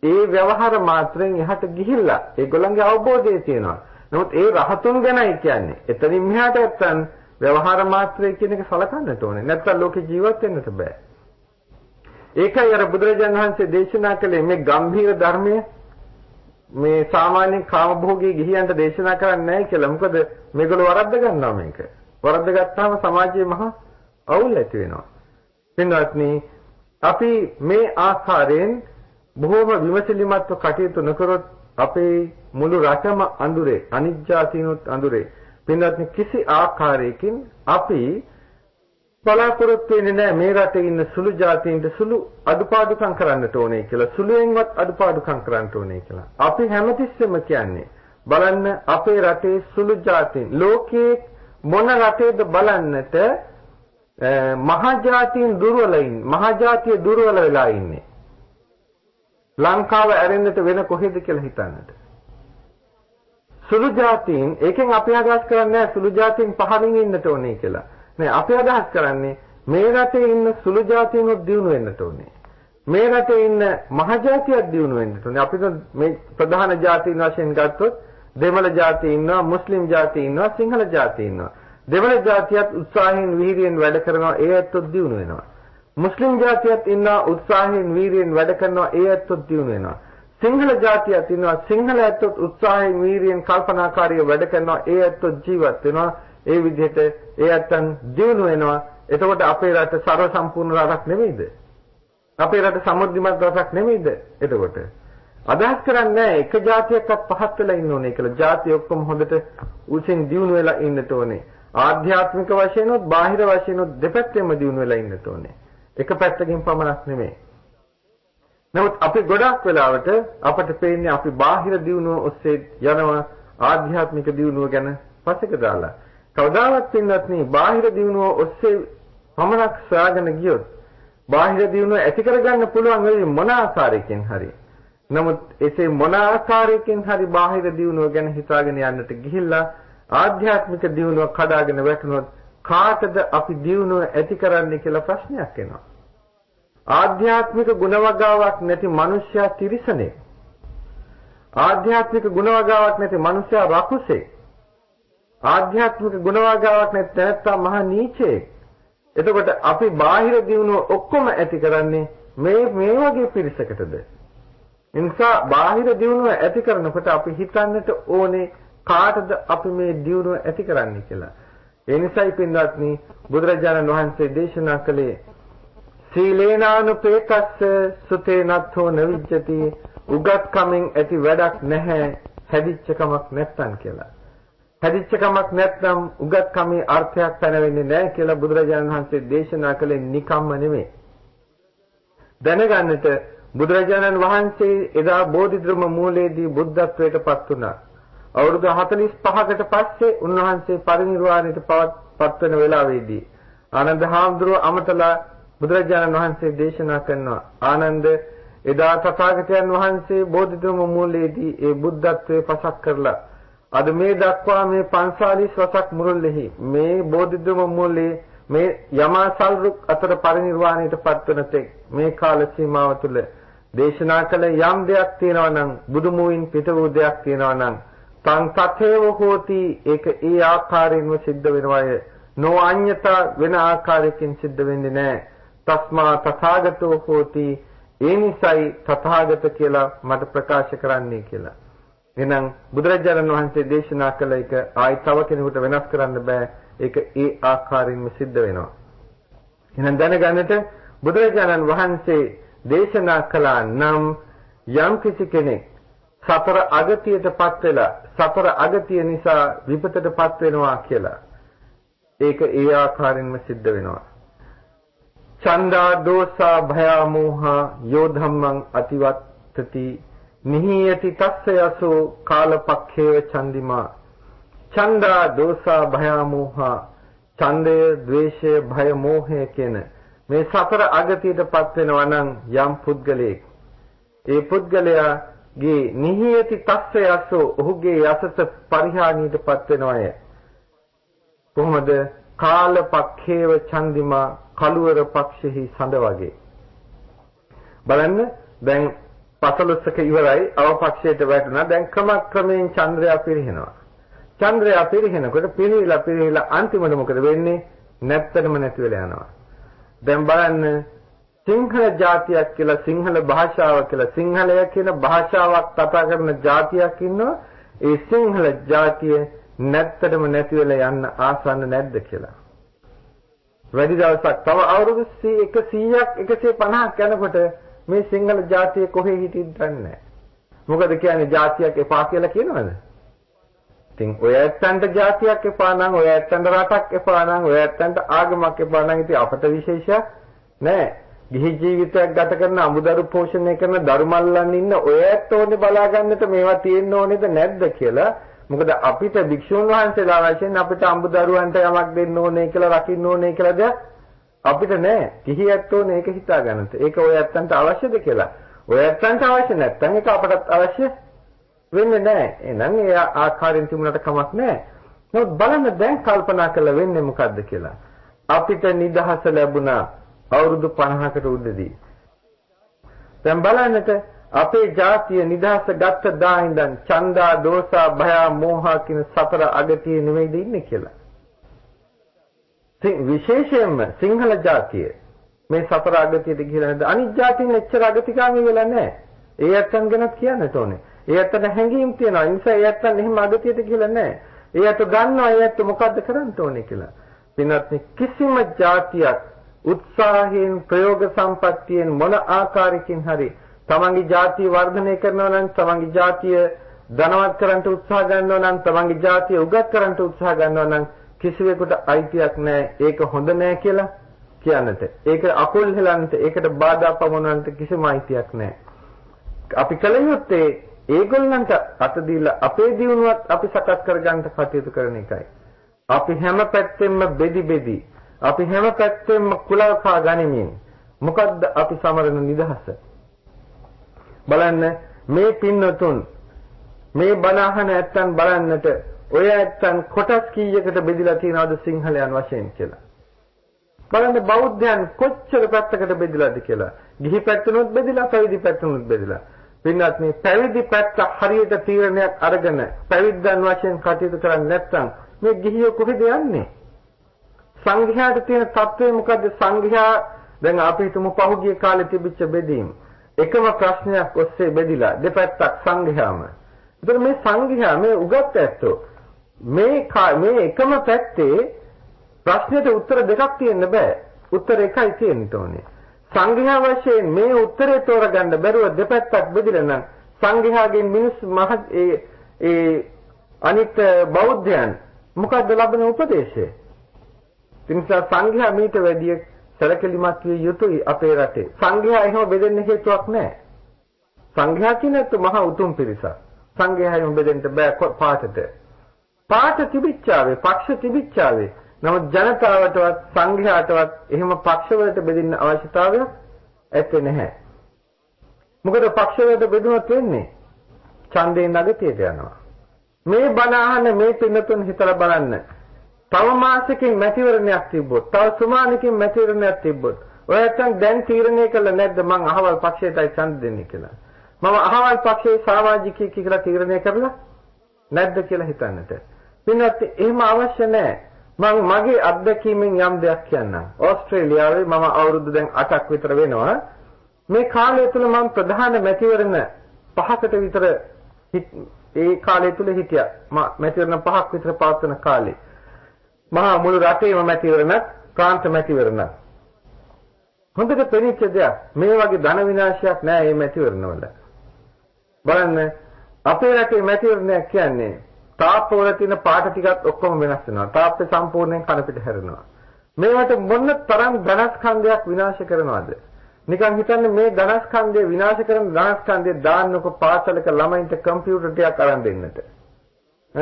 ඒ ව්‍යවහාර මාත්‍රෙන් එහාට ගිහිල්ලා ඒගොල්ලන්ගේ අවබෝධය තියෙනවා. නමුත් ඒ රහතුන් ගැනයි කියන්නේ. එතනින් මෙහාට නැත්තම් ව්‍යවහාර මාත්‍රය කියන එක සලකන්නට ඕනේ. නැත්තම් ලෝකේ ජීවත් වෙන්නට බෑ. ඒකයි අර බුදුරජාණන් වහන්සේ දේශනා කළේ මේ ගම්භීර ධර්මය මේ සාමාන්‍ය කාමභෝගී ගිහියන්ට දේශනා කරන්නේ නැහැ කියලා. මොකද මේගොල්ලෝ වරද්ද ගන්නවා මේක. වරද්ද ගත්තාම සමාජයේ මහා අවුල් ඇති වෙනවා. පින්වත්නි අපි මේ ආකාරයෙන් බොහෝම විමසිලිමත්ව කටයුතු නොකරොත් අපේ මුළු රටම අඳුරේ අනිත්‍යතිනුත් අඳුරේ පින්වත්නි කිසි ආකාරයකින් අපි බලාපොරොත්තු වෙන්නේ නැහැ මේ රටේ ඉන්න සුළු ජාතීන්ට සුළු අඩුපාඩුකම් කරන්නට ඕනේ කියලා සුළුෙන්වත් අඩුපාඩුකම් කරන්නට ඕනේ කියලා අපි හැමතිස්සෙම කියන්නේ බලන්න අපේ රටේ සුළු ජාතීන් ලෝකයේ මොන රටේද බලන්නට මහා ජාතීන් දුර්වලයින් මහා ජාතිය දුර්වල වෙලා ඉන්නේ ලංකාව ඇරෙන්නට වෙන කොහෙද කියලා හිතන්නට. සුළු ජාතීන් ඒකෙන් අපි අදහස් කරන්නේ සුළු ජාතීන් පහලින් ඉන්නට ඕනේ කියලා. නෑ අපි අදහස් කරන්නේ මේ රටේ ඉන්න සුළු ජාතීන්වත් දියුණු වෙන්නට ඕනේ. මේ රටේ ඉන්න මහ ජාතියක් දියුණු වෙන්නට ඕනේ. අපි මේ ප්‍රධාන ජාතීන් වශයෙන් ගත්තොත් දෙමළ ජාතිය ඉන්නවා, මුස්ලිම් ජාතිය ඉන්නවා, සිංහල ජාතිය ඉන්නවා. දෙමළ ජාතියත් උත්සාහයෙන් වීර්යයෙන් වැඩ කරනවා ඒ ඇත්තොත් දියුණු වෙනවා. මුස්ලිම් ජාතියත් ඉන්නවා උත්සාහයෙන් වීර්යයෙන් වැඩ කරනවා ඒ ඇත්තොත් දියුණු වෙනවා. සිංහල ජාතියත් ඉන්නවා සිංහල ඇත්තොත් උත්සාහයෙන් වීර්යයෙන් කල්පනාකාරීව වැඩ කරනවා ඒ ඇත්තොත් ජීවත් වෙනවා. ඒ විදිහට ඒ ඇත්තන් දියුණු වෙනවා. එතකොට අපේ රට සර්ව සම්පූර්ණ රටක් නෙමෙයිද? අපේ රට සමෘද්ධිමත් රටක් නෙමෙයිද? එතකොට අදහස් කරන්නේ එක ජාතියක්වත් පහත් වෙලා ඉන්න ඕනේ කියලා. ජාති ඔක්කොම හොඳට උසින් දියුණු වෙලා ඉන්නට ඕනේ. ආධ්‍යාත්මික වශයෙන් උත් බාහිර වශයෙන් උත් දෙපැත්තෙම දියුණු වෙලා ඉන්නට ඕනේ. එක පැත්තකින් පමණක් නෙමෙයි. නමුත් අපි ගොඩක් වෙලාවට අපට පේන්නේ අපි බාහිර දියුණුව ඔස්සේ යනවා ආධ්‍යාත්මික දියුණුව ගැන පසෙක දාලා. කවදාවත් පින්නත් නේ බාහිර දියුණුව ඔස්සේ පමණක් සාගෙන ගියොත් බාහිර දියුණුව ඇති කරගන්න පුළුවන් වෙයි මොන ආකාරයකින් හරි. නමුත් එසේ මොන ආකාරයකින් හරි බාහිර දියුණුව ගැන හිතාගෙන යන්නට ගිහිල්ලා ආධ්‍යාත්මික දියුණුව කඩාගෙන වැටුනොත් කාටද අපි දියුණුව ඇති කරන්නේ කියලා ප්‍රශ්නයක් එනවා. ආධ්‍යාත්මික ගුණවගාවක් නැති මිනිසයා තිරිසනේ. ආධ්‍යාත්මික ගුණවගාවක් නැති මිනිසයා රකුසේ. ආධ්‍යාත්මික ගුණවගාවක් නැති තැනැත්තා මහා නීචයෙක්. එතකොට අපි බාහිර දියුණුව ඔක්කොම ඇති කරන්නේ මේ වගේ පිරිසකටද? නිසා බාහිර දියුණුව ඇති කරනකොට අපි හිතන්නට ඕනේ කාටද අපි මේ දියුණුව ඇති කරන්නේ කියලා. ඒ නිසායි පින්වත්නි බුදුරජාණන් වහන්සේ දේශනා කළේ සීලේනානුපේකස්ස සුතේනත්තෝ නවිජ්ජති උගත්කමින් ඇති වැඩක් නැහැ හැදිච්ච කමක් නැත්තම් කියලා. හැදිච්ච කමක් නැත්නම් උගත්කමේ අර්ථයක් පැනවෙන්නේ නැහැ කියලා බුදුරජාණන් වහන්සේ දේශනා කළේ නිකම්ම නෙමෙයි. දැනගන්නට බුදුරජාණන් වහන්සේ එදා බෝධිධර්ම මූලයේදී බුද්ධත්වයට පත් වුණා. අවුරුදු 45කට පස්සේ උන්වහන්සේ පරිනිර්වාණයට පත් වෙන වෙලාවේදී ආනන්ද හාමුදුරුව අමතලා බුදුරජාණන් වහන්සේ දේශනා කරනවා. ආනන්ද එදා තථාගතයන් වහන්සේ බෝධිධර්ම මූලයේදී ඒ බුද්ධත්වයේ පසක් කරලා අද මේ දක්වා මේ 45 වසක් මුළුල්ලෙහි මේ බෝධිධර්ම මූලයේ මේ යමාසල් රුක් අතර පරිනිර්වාණයට පත්වන තෙක් මේ කාල සීමාව තුළ දේශනා කළ යම් දෙයක් තියෙනවා නම් බුදු මුවින් පිට වූ දෙයක් තියෙනවා නම් තං තතේව හෝති ඒක ඒ ආකාරයෙන්ම සිද්ධ වෙනවාය නොඅඤ්ඤතා වෙන ආකාරයකින් සිද්ධ වෙන්නේ නැහැ තස්මා තථාගතෝ හෝති ඒ නිසයි තථාගත කියලා මට ප්‍රකාශ කරන්නේ කියලා. එහෙනම් බුදුරජාණන් වහන්සේ දේශනා කළ එක ආයි තව කෙනෙකුට වෙනස් කරන්න බෑ. ඒක ඒ ආකාරයෙන්ම සිද්ධ වෙනවා. එහෙනම් දැනගන්නට බුදුරජාණන් වහන්සේ දේශනා කළා නම් යම් කිසි කෙනෙක් සතර අගතියටපත් වෙලා සතර අගතිය නිසා විපතටපත් වෙනවා කියලා. ඒක ඒ ආකාරයෙන්ම සිද්ධ වෙනවා. චණ්ඩා දෝසා භයා මෝහා යෝ ධම්මං අතිවත්තති නිහියති තස්ස යසෝ කාලපක්ඛේව චන්දිමා ඡන්දා දෝසා භය මෝහා ඡන්දය ද්වේෂය භය මෝහය කියන මේ සතර අගතියටපත් වෙනවා නම් යම් පුද්ගලයෙක් ඒ පුද්ගලයාගේ නිහියති තස්ස යසෝ ඔහුගේ යසස පරිහානියටපත් වෙනවාය. කොහොමද? කාලපක්ඛේව ඡන්දිමා කලුවර පක්ෂෙහි සඳ වගේ. බලන්න දැන් පසළොස්වක ඉවරයි අවපක්ෂයට වැටුණා. දැන් ක්‍රමයෙන් චන්ද්‍රය පිරිහෙනවා. චන්ද්‍රය පිරිහෙනකොට පිරිහිලා අන්තිමට මොකද වෙන්නේ? නැත්තටම නැති වෙලා යනවා. දැන් බලන්න සිංහල ජාතියක් කියලා සිංහල භාෂාව කියලා සිංහලය කියන භාෂාවක් කතා කරන ජාතියක් ඉන්නවා. ඒ සිංහල ජාතිය නැත්තටම නැති වෙලා යන්න ආසන්න නැද්ද කියලා. වැඩි දවසක් තව අවුරුදු 100ක් 150ක් යනකොට මේ සිංහල ජාතිය කොහේ හිටින්ද නැහැ. මොකද කියන්නේ ජාතියක් එපා කියලා කියනවද? ඉතින් ඔය ඇත්තන්ට ජාතියක් එපා නම් ඔය ඇත්තන්ට රටක් එපා නම් ඔය ඇත්තන්ට ආගමක් එපා නම් ඉතින් අපට විශේෂයක් නැහැ. ගිහි ජීවිතයක් ගත කරන අමුදරු පෝෂණය කරන දරුමල්ලන් ඉන්න ඔය ඇත්ත ඕනේ බලා ගන්නට මේවා තියෙන්න ඕනේද නැද්ද කියලා. මොකද අපිට භික්ෂුන් වහන්සේලා වශයෙන් අපිට අමුදරුවන්ට යමක් දෙන්න ඕනේ කියලා රකින්න ඕනේ කියලා දෙයක් අපිට නැහැ. කිහි ඇත්තෝනේ ඒක හිතා ගන්නට. ඒක ඔය ඇත්තන්ට අවශ්‍යද කියලා. ඔය ඇත්තන්ට අවශ්‍ය නැත්නම් ඒක අපටත් අවශ්‍ය වෙන්නේ නැහැ. එහෙනම් ඒ ආකාරයෙන් තිබුණාට කමක් නැහැ. නමුත් බලන්න දැන් කල්පනා කරලා වෙන්නේ මොකද්ද කියලා. අපිට නිදහස ලැබුණා අවුරුදු 50කට උඩදී. දැන් බලන්නට අපේ ජාතිය නිදහස ගත්ත දා ඉඳන් ඡන්දා දෝසා භය මෝහා කියන සතර අගතිය නෙමෙයිද ඉන්නේ කියලා. විශේෂයෙන්ම සිංහල ජාතිය මේ සතර අගතියට ගිහිලා නැද්ද? අනිත් ජාතීන් එච්චර අගතිකාමී වෙලා නැහැ. ඒ ඇත්තන් ගැනත් කියන්නට ඕනේ. ඒ ඇත්තට හැඟීම් තියෙනවා. ඒ නිසා ඒ ඇත්තන් එහෙම අගතියට ගිහිලා නැහැ. ඒ ඇත්ත දන්නවා ඒ ඇත්ත මොකද්ද කරන්න ඕනේ කියලා. පින්වත්නි කිසිම ජාතියක් උත්සාහයෙන් ප්‍රයෝග සම්පත්තියෙන් මොන ආකාරයකින් හරි තමන්ගේ ජාතිය වර්ධනය කරනවා නම් තමන්ගේ ජාතිය ධනවත් කරන්න උත්සාහ ගන්නවා නම් තමන්ගේ ජාතිය උගත් කරන්න උත්සාහ ගන්නවා නම් කිසිවෙකුට අයිතියක් නැහැ. ඒක හොඳ නැහැ කියලා කියන්නට. ඒක අකුල් හෙලන්නට, ඒකට බාධා පමුණවන්නට කිසිම අයිතියක් නැහැ. අපි කල යුත්තේ ඒගොල්ලන්ට අත දීලා අපේ දියුණුවත් අපි සකස් කරගන්න කටයුතු කරන එකයි. අපි හැම පැත්තෙම බෙදි අපි හැම පැත්තෙම කුලල්කා ගනිමින් මොකද්ද අපි සමරන නිදහස? බලන්න මේ පින්නතුන් මේ බණහන ඇත්තන් බලන්නට ඔය ඇත්තන් කොටස් කීයකට බෙදලා තියනවද සිංහලයන් වශයෙන් කියලා. බලන්න බෞද්ධයන් කොච්චර පැත්තකට බෙදලාද කියලා. ගිහි පැත්තනොත් බෙදලා, පැවිදි පැත්තනොත් බෙදලා. පින්වත් මේ පැවිදි පැත්ත හරියට තීරණයක් අරගෙන පැවිද්දන් වශයෙන් කටයුතු කරන්නේ නැත්නම් මේ ගිහියෝ කොහෙද යන්නේ? සංඝයාට තියෙන තත්ත්වය මොකද්ද? සංඝයා දැන් අපි හිතමු පහුගිය කාලේ තිබිච්ච බෙදීම්. එකම ප්‍රශ්නයක් ඔස්සේ බෙදිලා දෙපැත්තක් සංඝයාම. ඒතර මේ සංඝයා මේ උගත් ඇත්තෝ මේ එකම පැත්තේ ප්‍රශ්නෙට උත්තර දෙකක් තියෙන්න බෑ. උත්තර එකයි තියෙන්න ඕනේ. සංඝයා වශයෙන් මේ උත්තරේ තෝරගන්න බැරුව දෙපැත්තක් බෙදිලා නම් සංඝයාගෙන් මිනිස් ඒ අනිත් බෞද්ධයන් මොකද්ද ලබන උපදේශය? තින්සා සංඝයා මීට වැඩිය සැලකිලිමත් විය යුතුයි අපේ රටේ. සංඝයා එහෙම බෙදෙන්න හේතුවක් නැහැ. සංඝයා කියනත් මහා උතුම් පිරිසක්. සංඝයා එහෙම බෙදෙන්න බෑ පාටට. පාට තිබිච්චාවේ, පක්ෂ තිබිච්චාවේ. නමුත් ජනතාවටවත් සංඝයාටවත් එහෙම පක්ෂවලට බෙදෙන්න අවශ්‍යතාවයක් ඇත්තේ නැහැ. මොකද පක්ෂවලට බෙදුනොත් වෙන්නේ ඡන්දේ නගතියට යනවා. මේ බණ අහන මේ පින්නතුන් හිතලා බලන්න. තව මාසෙකින් මැතිවරණයක් තිබ්බොත්, තව සුමානකින් මැතිවරණයක් තිබ්බොත්, ඔයයන් දැන් තීරණය කළා නැද්ද මං අහවල් පක්ෂයටයි ඡන්ද දෙන්නේ කියලා? මම අහවල් පක්ෂයේ සමාජිකයෙක් කියලා තීරණය කරලා නැද්ද කියලා හිතන්නට. පින්වත් එහෙම අවශ්‍ය නැහැ. මම මගේ අත්දැකීමෙන් යම් දෙයක් කියන්නම්. ඕස්ට්‍රේලියාවේ මම අවුරුදු දැන් 8ක් විතර වෙනවා. මේ කාලය තුල මම ප්‍රධාන මැතිවරණ 5කට විතර ඒ කාලය තුල හිටියා. මැතිවරණ 5ක් විතර පවත්වන කාලේ. මහා මුළු රටේම මැතිවරණක්, ප්‍රාන්ත මැතිවරණක්. හොඳට පෙනිච්ච දෙයක්. මේ වගේ ධන විනාශයක් නෑ මේ මැතිවරණවල. බලන්න අපේ රටේ මැතිවරණයක් කියන්නේ තාප්පවල තියෙන පාට ටිකත් ඔක්කොම වෙනස් වෙනවා. තාප්පේ සම්පූර්ණයෙන් කන පිට හැරෙනවා. මේවට මොන තරම් ධනස්කන්ධයක් විනාශ කරනවද? නිකන් හිතන්න මේ ධනස්කන්ධය විනාශ කරන ධනස්කන්ධය දාන්නකො පාසලක ළමයින්ට කම්පියුටර් ටිකක් අරන් දෙන්නට.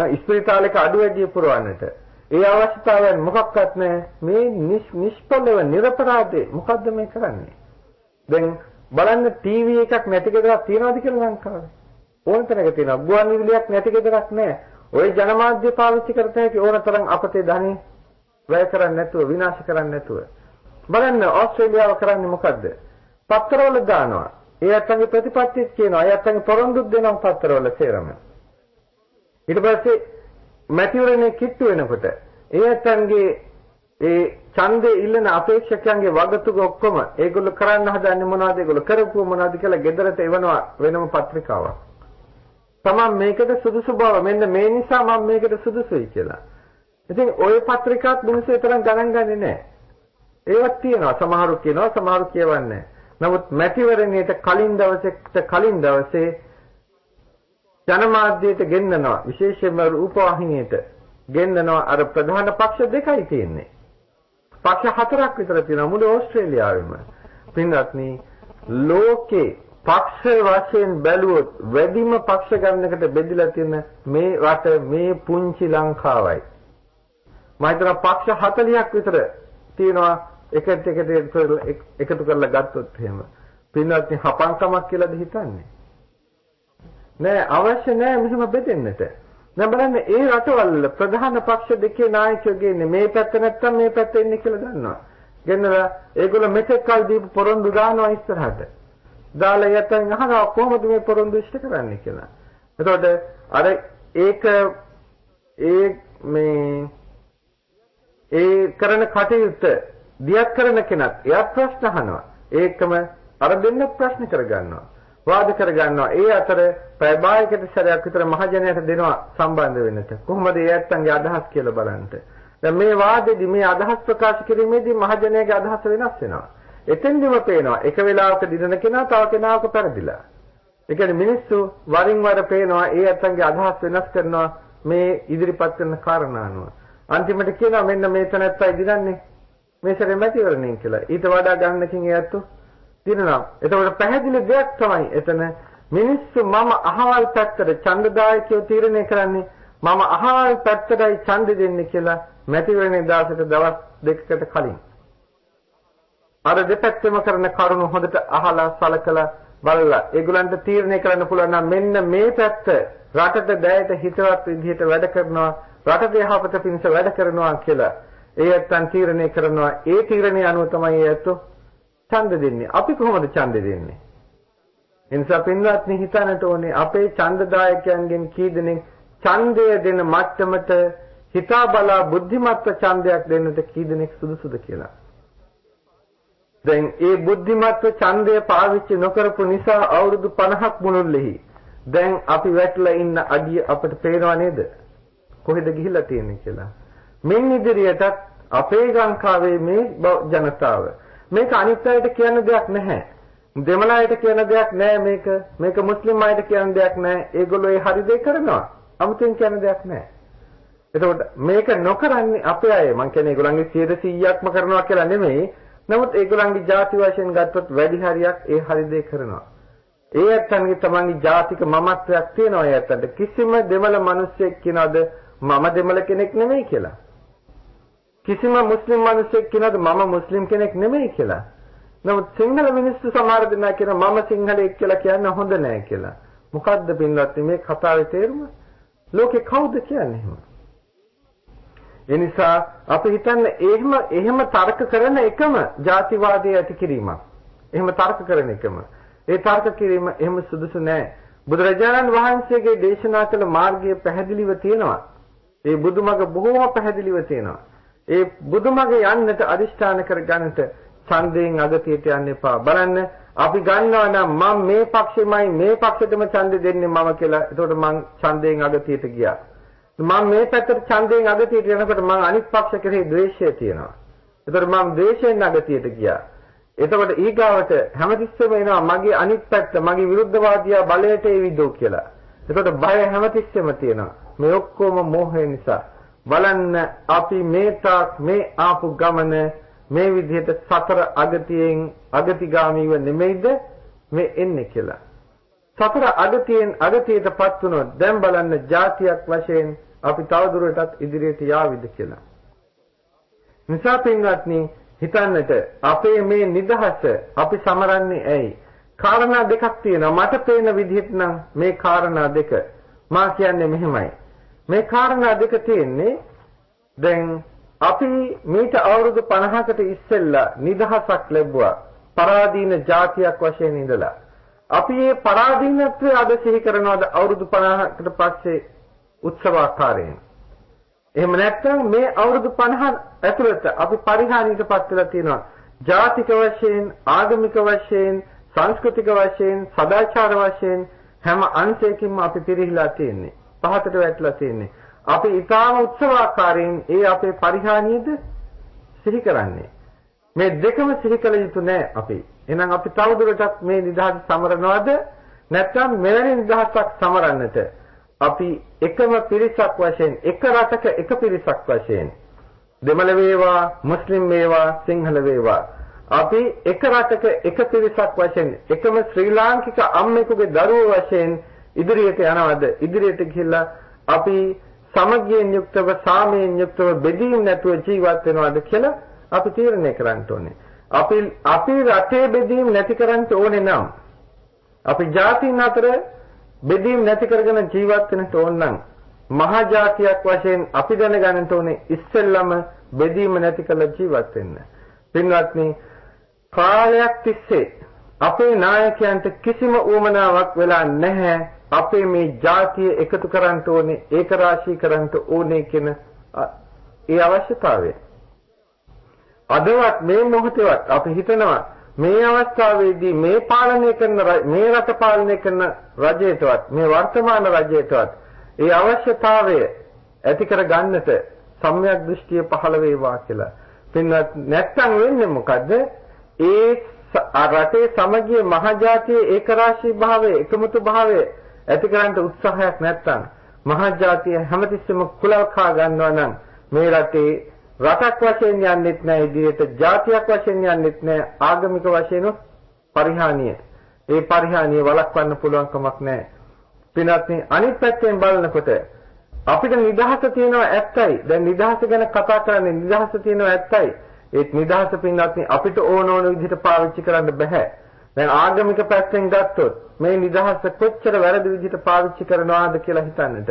ඉස්පිරිතාලයක අඩු වැඩි පුරවන්නට. ඒ අවශ්‍යතාවයන් මොකක්වත් නැහැ. මේ නිෂ්පලව නිර්පරාදේ මොකද්ද මේ කරන්නේ? දැන් බලන්න ටීවී එකක් නැති ගෙදරක් තියනවාද කියලා ලංකාවේ? ඕන තරක තියෙනවා. ගුවන් විදුලියක් නැති ගෙදරක් නැහැ. ওই ජනමාධ්‍ය පාවිච්චි කරත හැකි ඕන තරම් අපතේ ධනෙ වැය කරන්නේ නැතුව, විනාශ කරන්නේ නැතුව. බලන්න ඕස්ට්‍රේලියාව කරන්නේ මොකද්ද? පත්තරවල දානවා. ඒ අතංගේ ප්‍රතිපත්තිත් කියනවා. ඒ අතංගේ පොරොන්දුත් දෙනවා පත්තරවල සේරම. ඊට පස්සේ මැතිවරණේ කිට්ටු වෙනකොට ඒ අතංගේ ඒ ඡන්දේ ඉල්ලන අපේක්ෂකයන්ගේ වගතුග ඔක්කොම ඒගොල්ලෝ කරන්න හදන්නේ මොනවද? ඒගොල්ලෝ කරපුව මොනවද කියලා ගෙදරට එවනවා වෙනම පත්‍රිකාවක්. තමන් මේකට සුදුසු බව මෙන්න මේ නිසා මම මේකට සුදුසුයි කියලා. ඉතින් ওই පත්‍රිකාත් මිනිස්සු තරම් ගණන් ගන්නේ නැහැ. ඒවත් තියෙනවා. සමහරු කියනවා, සමහරු කියවන්නේ. නමුත් මැතිවරණයට කලින් දවසේ ජනමාධ්‍යයට ගෙන්නනවා. විශේෂයෙන්ම රූපවාහිනියට ගෙන්නනවා. අර ප්‍රධාන පක්ෂ දෙකයි තියෙන්නේ. පක්ෂ 4ක් විතර තියෙනවා මුළු ඕස්ට්‍රේලියාවෙම. පින්වත්නි ලෝකේ පක්ෂ වශයෙන් බැලුවොත් වැඩිම පක්ෂ ගණනකට බෙදලා තියෙන මේ රට මේ පුංචි ලංකාවයි. මම හිතනවා පක්ෂ 40ක් විතර තියෙනවා එකතු කරලා ගත්තොත් එහෙම. පින්වත්නි හපංකමක් කියලාද හිතන්නේ? නෑ, අවශ්‍ය නෑ මෙහෙම බෙදෙන්නට. දැන් බලන්න ඒ රටවල ප්‍රධාන පක්ෂ දෙකේ නායකයෝ ගේන්නේ මේ පැත්ත නැත්තම් මේ පැත්ත ඉන්නේ කියලා දන්නවා. ගෙන්නලා ඒගොල්ලෝ මෙතෙක් කල් දීපු පොරොන්දු දානවා ඉස්සරහට. දාලා යතෙන් අහනවා කොහොමද මේ පොරොන්දු ඉෂ්ට කරන්නේ කියලා. එතකොට අර ඒක ඒ කරන කටයුත්ත දියත් කරන කෙනත් එයා ප්‍රශ්න අහනවා. ඒකම අර දෙන්න ප්‍රශ්න කරගන්නවා. වාද කරගන්නවා. ඒ අතර පැය භාගයකට සැරයක් විතර මහජනයාට දෙනවා සම්බන්ධ වෙන්නට. කොහොමද ඒ ඇත්තන්ගේ අදහස් කියලා බලන්න. දැන් මේ වාදෙදි මේ අදහස් ප්‍රකාශ කිරීමේදී මහජනයාගේ අදහස වෙනස් වෙනවා. එතෙන්දිම පේනවා එක වෙලාවක දිනන කෙනා තව කෙනාවක පෙරදිලා. ඒ කියන්නේ මිනිස්සු වරින් වර පේනවා ඒ ඇත්තන්ගේ අදහස් වෙනස් කරනවා මේ ඉදිරිපත් කරන කාරණා අනුව. අන්තිමට කියනවා මෙන්න මේ තැනත්තයි දිනන්නේ මේ සැරේ මැතිවරණයෙන් කියලා. ඊට වඩා ගන්නකින් ඒ ඇත්තෝ දිනනවා. එතකොට පැහැදිලි දෙයක් තමයි එතන මිනිස්සු මම අහවල් පැත්තට ඡන්දදායකයෝ තීරණය කරන්නේ මම අහවල් පැත්තටයි ඡන්ද දෙන්නේ කියලා මැතිවරණේ දාසට දවස් දෙකකට කලින්. අර දෙපැත්තම කරන කරුණු හොඳට අහලා සලකලා බලලා ඒගොල්ලන්ට තීරණය කරන්න පුළුවන් නම් මෙන්න මේ පැත්ත රටට දැයට හිතවත් විදිහට වැඩ කරනවා රටට යහපත පිණිස වැඩ කරනවා කියලා ඒ ඇත්තන් තීරණය කරනවා. ඒ තීරණය අනුව තමයි ඒ ඇත්තෝ ඡන්ද දෙන්නේ. අපි කොහොමද ඡන්ද දෙන්නේ? එනිසා පින්වත්නි හිතන්නට ඕනේ අපේ ඡන්දදායකයන්ගෙන් කී දෙනෙක් ඡන්දය දෙන මට්ටමට හිතා බලා බුද්ධිමත්ව ඡන්දයක් දෙන්නට කී දෙනෙක් සුදුසුද කියලා. දැන් ඒ බුද්ධිමත්ව ඡන්දය පාවිච්චි නොකරපු නිසා අවුරුදු 50ක් මුළුල්ලේ දැන් අපි වැටලා ඉන්න අඩිය අපිට පේනව නේද? කොහෙද ගිහිල්ලා තියෙන්නේ කියලා. මින් ඉදිරියටත් අපේ ලංකාවේ මේ ජනතාව මේක අනිත් අයට කියන්න දෙයක් නැහැ. දෙමළ අයට කියන දෙයක් නැහැ මේක මුස්ලිම් අයට කියන දෙයක් නැහැ. ඒගොල්ලෝ ඒ හරි දේ කරනවා. 아무තෙන් කියන දෙයක් නැහැ. එතකොට මේක නොකරන්නේ අපේ අය. මං කියන්නේ ඒගොල්ලන්ගේ 100%ක්ම කරනවා කියලා නෙමෙයි. නමුත් ඒගොල්ලන්ගේ ಜಾති වශයෙන් ගත්තොත් වැඩි හරියක් ඒ හරි දේ කරනවා. ඒ ඇත්තන්ගේ තමන්ගේ ජාතික මමත්වයක් තියෙනවා. ඒ ඇත්තන්ට කිසිම දෙමළ මිනිස්සෙක් කියනවාද මම දෙමළ කෙනෙක් නෙමෙයි කියලා. කිසිම මුස්ලිම් මිනිස්සෙක් කියනවාද මම මුස්ලිම් කෙනෙක් නෙමෙයි කියලා. නමුත් සිංහල මිනිස්සු සමහර දෙනා කියන මම සිංහලෙක් කියලා කියන්න හොඳ නෑ කියලා. මොකද්ද පින්වත්නි මේ කතාවේ තේරුම? ලෝකේ කවුද කියන්නේ එහෙම? ඒ නිසා අපි හිතන්නේ එහෙම තර්ක කරන එකම ජාතිවාදයේ ඇති කිරීමක්. එහෙම තර්ක කරන එකම. ඒ තර්ක කිරීම එහෙම සුදුසු නෑ. බුදුරජාණන් වහන්සේගේ දේශනා කළ මාර්ගය පැහැදිලිව තියෙනවා. ඒ බුදුමග බොහෝම පැහැදිලිව තියෙනවා. ඒ බුදුමග යන්නට අදිෂ්ඨාන කරගන්නට ඡන්දයෙන් අගතියට යන්න එපා. බලන්න අපි ගන්නවා නම් මම මේ පක්ෂෙමයි මේ පක්ෂෙටම ඡන්දෙ දෙන්නේ මම කියලා. එතකොට මං ඡන්දයෙන් අගතියට ගියා. මම මේ පැත්තට ඡන්දයෙන් අගතියට යනකොට මං අනිත් පක්ෂ කෙරෙහි ද්වේෂය තියෙනවා. එතකොට මම ද්වේෂයෙන් අගතියට ගියා. එතකොට ඊගාවට හැමතිස්සෙම එනවා මගේ අනිත් පැත්ත මගේ විරුද්ධවාදියා බලයට එවිදෝ කියලා. එතකොට බය හැමතිස්සෙම තියෙනවා. මේ ඔක්කොම මෝහය නිසා. බලන්න අපි මේ ආපු ගමන මේ විදිහට සතර අගතියෙන් අගතිගාමීව නෙමෙයිද මේ එන්නේ කියලා. සතර අගතියෙන් අගතියටපත් වුණොත් දැන් බලන්න જાතියක් වශයෙන් අපි තවදුරටත් ඉදිරියට යාවිද කියලා. නිසා පින්වත්නි හිතන්නට අපේ මේ නිදහස අපි සමරන්නේ ඇයි? කාරණා දෙකක් තියෙනවා. මට පේන විදිහට නම් මේ කාරණා දෙක මා කියන්නේ මෙහෙමයි. මේ කාරණා දෙක තියෙන්නේ දැන් අපි මේට අවුරුදු 50කට ඉස්සෙල්ලා නිදහසක් ලැබුවා. පරාදීන જાතියක් වශයෙන් ඉඳලා. අපි මේ පරාදීනත්වය අද සිහි කරනවාද අවුරුදු 50කට පස්සේ උත්සවාකාරයෙන්? එහෙම නැත්නම් මේ අවුරුදු 50 ඇතුළත අපි පරිහානියටපත් වෙලා තියෙනවා. ජාතික වශයෙන්, ආගමික වශයෙන්, සංස්කෘතික වශයෙන්, සදාචාර වශයෙන් හැම අංශයකින්ම අපි පිරිහිලා තියෙන්නේ. පහතට වැටලා තියෙන්නේ. අපි ඊටාම උත්සවාකාරයෙන් ඒ අපේ පරිහානියද සිහි කරන්නේ. මේ දෙකම සිහි කළ යුතු නෑ අපි. එහෙනම් අපි තවදුරටත් මේ නිදහස සමරනවාද? නැත්නම් මෙවැනි නිදහසක් සමරන්නට අපි එකම පිරිසක් වශයෙන් එක රටක එක පිරිසක් වශයෙන් දෙමළ වේවා මුස්ලිම් වේවා සිංහල වේවා අපි එක රටක එක පිරිසක් වශයෙන් එකම ශ්‍රී ලාංකික අම්මෙකුගේ දරුවෝ වශයෙන් ඉදිරියට යනවද? ඉදිරියට ගිහිල්ලා අපි සමගියෙන් යුක්තව සාමයෙන් යුක්තව බෙදීම් නැතුව ජීවත් වෙනවද කියලා අපි තීරණය කරන්න ඕනේ. අපි රටේ බෙදීම් නැති කරන්න ඕනේ නම් අපි ජාතීන් අතර බෙදීම් නැති කරගෙන ජීවත් වෙන්න ඕන නම් මහා ජාතියක් වශයෙන් අපි දැනගන්න ඕනේ ඉස්සෙල්ලම බෙදීම නැති කරලා ජීවත් වෙන්න. පින්වත්නි කාලයක් තිස්සේ අපේ නායකයන්ට කිසිම උවමනාවක් වෙලා නැහැ අපේ මේ ජාතිය එකතු කරන්න ඕනේ ඒක රාශී කරන්න ඕනේ කියන ඒ අවශ්‍යතාවය. අදවත් මේ මොහොතේවත් අපි හිතනවා මේ අවස්ථාවේදී මේ පාලනය කරන මේ රට පාලනය කරන රජයටවත් මේ වර්තමාන රජයටවත් ඒ අවශ්‍යතාවය ඇති කර ගන්නට සම්‍යක් දෘෂ්ටිය පහළ වේවා කියලා. පින්වත් නැත්තම් වෙන්නේ මොකද්ද? ඒ රටේ සමගිය මහජාතියේ ඒකරාශී භාවය එකමුතු භාවය ඇති කරන්න උත්සාහයක් නැත්තම් මහජාතිය හැමතිස්සෙම කුලල් කා ගන්නවා නම් මේ රටේ රටක් වශයෙන් යන්නෙත් නැහැ ඉදිරියට ජාතියක් වශයෙන් යන්නෙත් නැහැ ආගමික වශයෙන් පරිහානිය. ඒ පරිහානිය වළක්වන්න පුළුවන් කමක් නැහැ. පින්වත්නි අනිත් පැත්තෙන් බලනකොට අපිට නිදහස තියෙනවා ඇත්තයි. දැන් නිදහස ගැන කතා කරන්නේ නිදහස තියෙනවා ඇත්තයි. ඒත් නිදහස පින්වත්නි අපිට ඕන විදිහට පාවිච්චි කරන්න බෑ. දැන් ආගමික පැත්තෙන් ගත්තොත් මේ නිදහස කොච්චර වැරදි විදිහට පාවිච්චි කරනවාද කියලා හිතන්නට.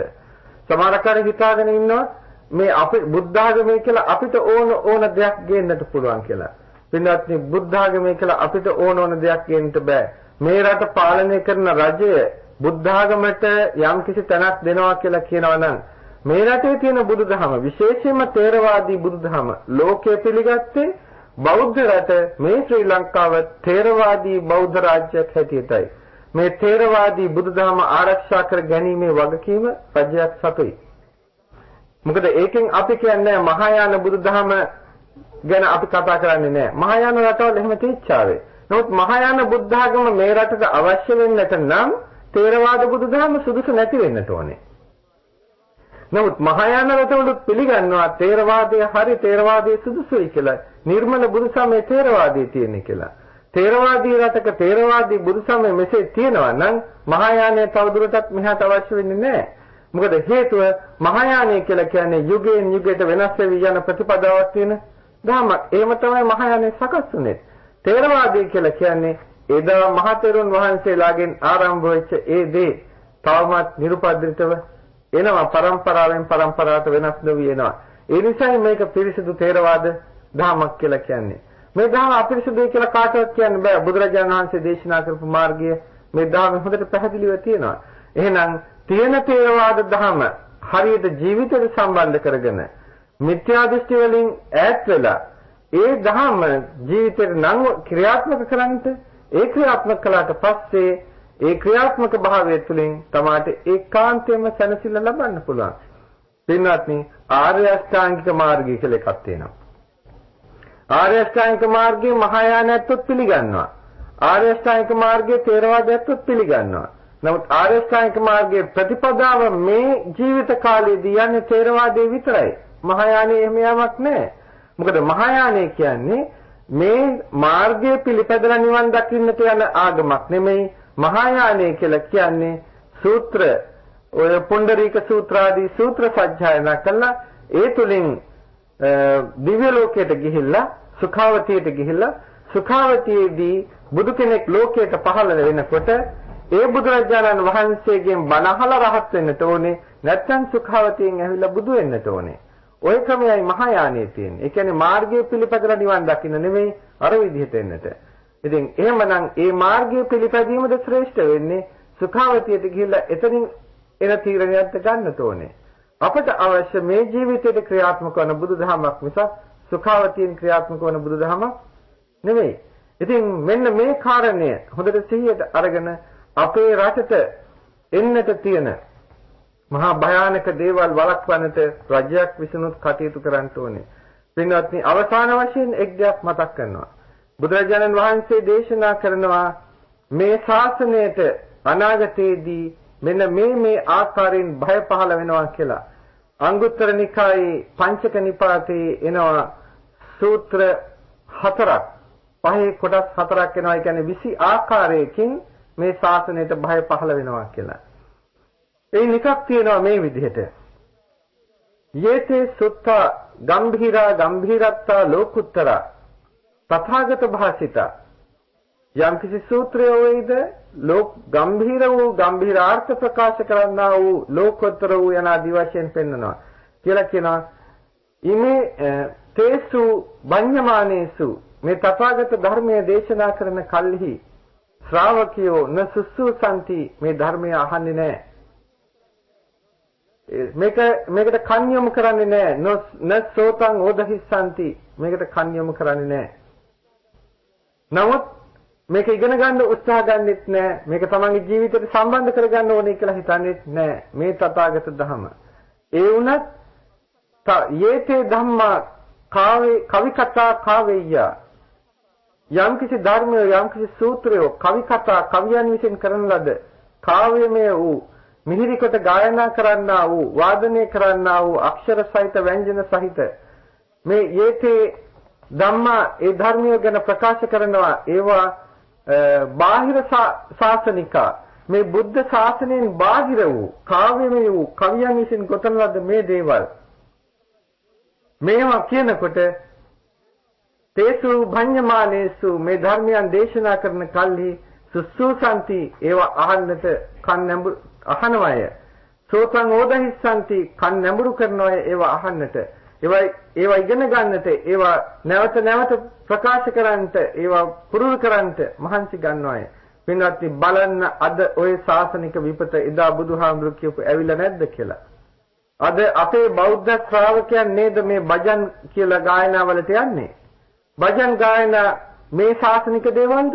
සමහර කර හිතාගෙන ඉන්නවා මේ අපි බුද්ධ ආගමේ කියලා අපිට ඕන දෙයක් ගේන්නට පුළුවන් කියලා. පින්වත්නි බුද්ධ ආගමේ කියලා අපිට ඕන දෙයක් ගේන්නට බෑ. මේ රට පාලනය කරන රජය බුද්ධ ආගමට යම් කිසි තැනක් දෙනවා කියලා කියනවා නම් මේ රටේ තියෙන බුදුදහම විශේෂයෙන්ම තේරවාදී බුදුදහම ලෝකයේ පිළිගත්තේ බෞද්ධ රට මේ ශ්‍රී ලංකාව ථේරවාදී බෞද්ධ රාජ්‍යයක් හැටියටයි. මේ ථේරවාදී බුදුදහම ආරක්ෂා කර ගැනීමේ වගකීම රජයක් සතුයි. මොකද ඒකෙන් අපි කියන්නේ මහායාන බුදුදහම ගැන අපි කතා කරන්නේ නැහැ. මහායාන රටවල එහෙම තීච්ඡාවේ. නමුත් මහායාන බුද්ධාගම මේ රටට අවශ්‍ය වෙන්නට නම් ථේරවාද බුදුදහම සුදුසු නැති වෙන්නට ඕනේ. නමුත් මහායාන රටවල පිළිගන්නවා ථේරවාදයේ හරි ථේරවාදයේ සුදුසුයි කියලා. නිර්මල බුදුසමයේ ථේරවාදයේ තියෙන කියලා. ථේරවාදී රටක ථේරවාදී බුදුසමය මෙසේ තියෙනවා නම් මහායානය තවදුරටත් මෙහාට අවශ්‍ය වෙන්නේ නැහැ. මොකද හේතුව මහායානය කියලා කියන්නේ යුගයෙන් යුගයට වෙනස් වෙවි යන ප්‍රතිපදාවක් තියෙන ධර්මයක්. ඒව තමයි මහායානය සකස් වුනේ. ථේරවාදී කියලා කියන්නේ එදා මහතෙරුන් වහන්සේලාගෙන් ආරම්භ වෙච්ච ඒ දේ තවමත් නිරුපද්‍රිතව එනවා පරම්පරාවෙන් පරම්පරාවට වෙනස් නොවි එනවා. ඒ නිසායි මේක පිරිසිදු ථේරවාද ධර්මයක් කියලා කියන්නේ. මේ ධර්ම අපිරිසුදුයි කියලා කාටවත් කියන්න බෑ. බුදුරජාණන් වහන්සේ දේශනා කරපු මාර්ගය මේ ධර්ම හොඳට පැහැදිලිව තියෙනවා. එහෙනම් තියෙන ථේරවාද ධර්ම හරියට ජීවිතයට සම්බන්ධ කරගෙන මිත්‍යා දෘෂ්ටි වලින් ඈත් වෙලා ඒ ධර්ම ජීවිතේට නම් ක්‍රියාත්මක කරන්නට ඒ ක්‍රියාත්මක කළාට පස්සේ ඒ ක්‍රියාත්මක භාවය තුළින් තමාට ඒකාන්තයෙන්ම සැනසෙල්ල ලබන්න පුළුවන්. පින්වත්නි ආර්ය අෂ්ටාංගික මාර්ගය කියලා එකක් තියෙනවා. ආර්ය අෂ්ටාංගික මාර්ගයේ මහායානයත් පිළිගන්නවා. ආර්ය අෂ්ටාංගික මාර්ගයේ ථේරවාදයත් පිළිගන්නවා. නමුත් ආර්ය අෂ්ටාංගික මාර්ගයේ ප්‍රතිපදාව මේ ජීවිත කාලයේදී යන්නේ ථේරවාදයේ විතරයි. මහායානයේ එහෙම යමක් නැහැ. මොකද මහායානය කියන්නේ මේ මාර්ගය පිළිපැදලා නිවන් දකින්නට යන ආගමක් නෙමෙයි. මහායානය කියලා කියන්නේ සූත්‍ර ඔය පුණ්ඩරීක සූත්‍ර ආදී සූත්‍ර සජ්ජායනා කළා ඒ තුලින් දිව්‍ය ලෝකයට ගිහිල්ලා සුඛාවතියට ගිහිල්ලා සුඛාවතියේදී බුදු කෙනෙක් ලෝකයට පහළ වෙනකොට ඒ බුදුරජාණන් වහන්සේගෙන් බණ අහලා රහත් වෙන්නට ඕනේ. නැත්නම් සුඛාවතියෙන් ඇවිල්ලා බුදු වෙන්නට ඕනේ. ওই ක්‍රමයයි මහායානයේ තියෙන්නේ. ඒ කියන්නේ මාර්ගය පිළිපැදලා නිවන් දකින්න නෙමෙයි අර විදිහට එන්නට. ඉතින් එහෙමනම් ඒ මාර්ගය පිළිපැදීමද ශ්‍රේෂ්ඨ වෙන්නේ සුඛාවතියට ගිහිල්ලා එතනින් එන තීරණයක් ගන්නට ඕනේ. අපට අවශ්‍ය මේ ජීවිතයේ ක්‍රියාත්මක වන බුදුදහමක් මිසක් සුඛාවතියෙන් ක්‍රියාත්මක වන බුදුදහමක් නෙමෙයි. ඉතින් මෙන්න මේ කාරණය හොඳට සිහියට අරගෙන අපේ රටට එන්නට තියෙන මහා භයානක දේවල් වළක්වන්නට රජයක් විසිනුත් කටයුතු කරන්න ඕනේ. පින්වත්නි අවසාන වශයෙන් එක් දෙයක් මතක් කරනවා. බුදුරජාණන් වහන්සේ දේශනා කරනවා මේ ශාසනයට අනාගතයේදී මෙන්න මේ ආකාරයෙන් භය පහළ වෙනවා කියලා. අංගුත්තර නිකායේ පංචක නිපාතේ එනවා සූත්‍ර 4ක්. පහේ කොටස් 4ක් එනවා. ඒ කියන්නේ 20 ආකාරයකින් මේ ශාසනයට භය පහළ වෙනවා කියලා. ඒ නිකක් තියෙනවා මේ විදිහට. යේතේ සුත්තා ගම්භීරා ගම්භීරත්තා ලෝකුත්තර තථාගත භාසිත යම් කිසි සූත්‍රය වේද ලෝක ගම්භීර වූ ගම්භීරාර්ථ ප්‍රකාශ කරන්නා වූ ලෝකෝත්තර වූ යන ආදි වශයෙන් පෙන්වනවා කියලා කියනවා. ඉමේ තේසු වඤ්ඤමානේසු මේ තථාගත ධර්මයේ දේශනා කරන කල්හි ශ්‍රාවකයෝ නසුසුසන්ති මේ ධර්මය අහන්නේ නැහැ. මේකට කන් යොමු කරන්නේ නැහැ. නසෝතං ඕදහිස්සන්ති මේකට කන් යොමු කරන්නේ නැහැ. නමුත් මේක ඉගෙන ගන්න උත්සාහ ගන්නෙත් නැහැ. මේක තමන්ගේ ජීවිතයට සම්බන්ධ කරගන්න ඕනේ කියලා හිතන්නේත් නැහැ. මේ තථාගත ධර්ම. ඒ වුණත් යේතේ ධම්මා කවි කතා කාවෙය්‍ය යම්කිසි ධර්මය යම්කිසි සූත්‍රය කවි කතා කවියන් විසින් කරන ලද කාව්‍යමය වූ මිහිරි කොට ගායනා කරන්නා වූ වාදනය කරන්නා වූ අක්ෂර සහිත ව්‍යංජන සහිත මේ යේතේ ධම්මා ඒ ධර්මිය ගැන ප්‍රකාශ කරනවා. ඒවා බාහිර ශාසනිකා මේ බුද්ධ ශාසනයෙන් බාහිර වූ කාව්‍යමය වූ කවියන් විසින් ගොතන ලද මේ දේවල් මේවා කියනකොට තේසු භඤ්ඤමානේසු මේ ධර්මයන් දේශනා කරන කල්හි සුසුසන්ති ඒවා අහන්නට කන් නැඹුරු අහනවය. සෝතං ඕදහිස්සන්ති කන් නැඹුරු කරනවය ඒවා අහන්නට. ඒවා ඉගෙන ගන්නට ඒවා නැවත නැවත ප්‍රකාශ කරන්නට ඒවා පුරුදු කරන්නට මහන්සි ගන්නවය. පින්වත්නි බලන්න අද ওই ශාසනික විපත එදා බුදුහාමුදුරු කියපු ඇවිල්ලා නැද්ද කියලා. අද අපේ බෞද්ධ ශ්‍රාවකයන් නේද මේ භජන් කියලා ගායනාවලට යන්නේ. භජන් ගායනා මේ ශාසනික දේවල්ද?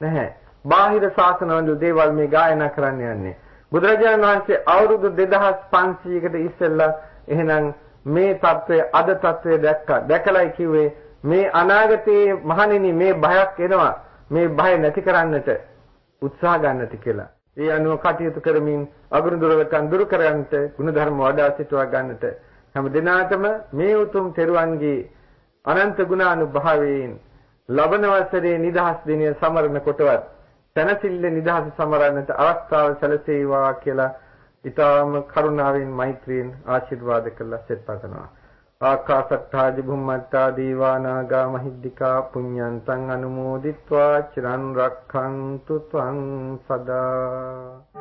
නැහැ. බාහිර ශාසනවල දේවල් මේ ගායනා කරන්න යන්නේ. බුදුරජාණන් වහන්සේ අවුරුදු 2500කට ඉස්සෙල්ලා එහෙනම් මේ தત્ත්වය අද தત્ත්වය දැකලායි කිව්වේ මේ අනාගතයේ මහණෙනි මේ භයක් එනවා. මේ භය නැති කරන්නට උත්සාහ ගන්නට කියලා. ඒ අනුව කටයුතු කරමින් අගුණ දුර්වලකම් දුරු කරගන්නට ගුණධර්ම වඩා සිටවා ගන්නට හැම දිනාටම මේ උතුම් තෙරුවන්ගේ අනන්ත ගුණානුභාවයෙන් ලබන වසරේ නිදහස් දිනය සමරන කොටවත් තනසිල්ල නිදහස සමරන්නට අවස්ථාව සැලසේවා කියලා ඊටාම කරුණාවෙන් මෛත්‍රියෙන් ආශිර්වාද කළා සෙත් පතනවා. ආකාසට්ඨා ජිබුම්මට්ඨා දීවානාගා මහිද්దికා පුඤ්ඤන්තං අනුමෝදිත්වා චිරන් රක්ඛන්තු ත්වං සදා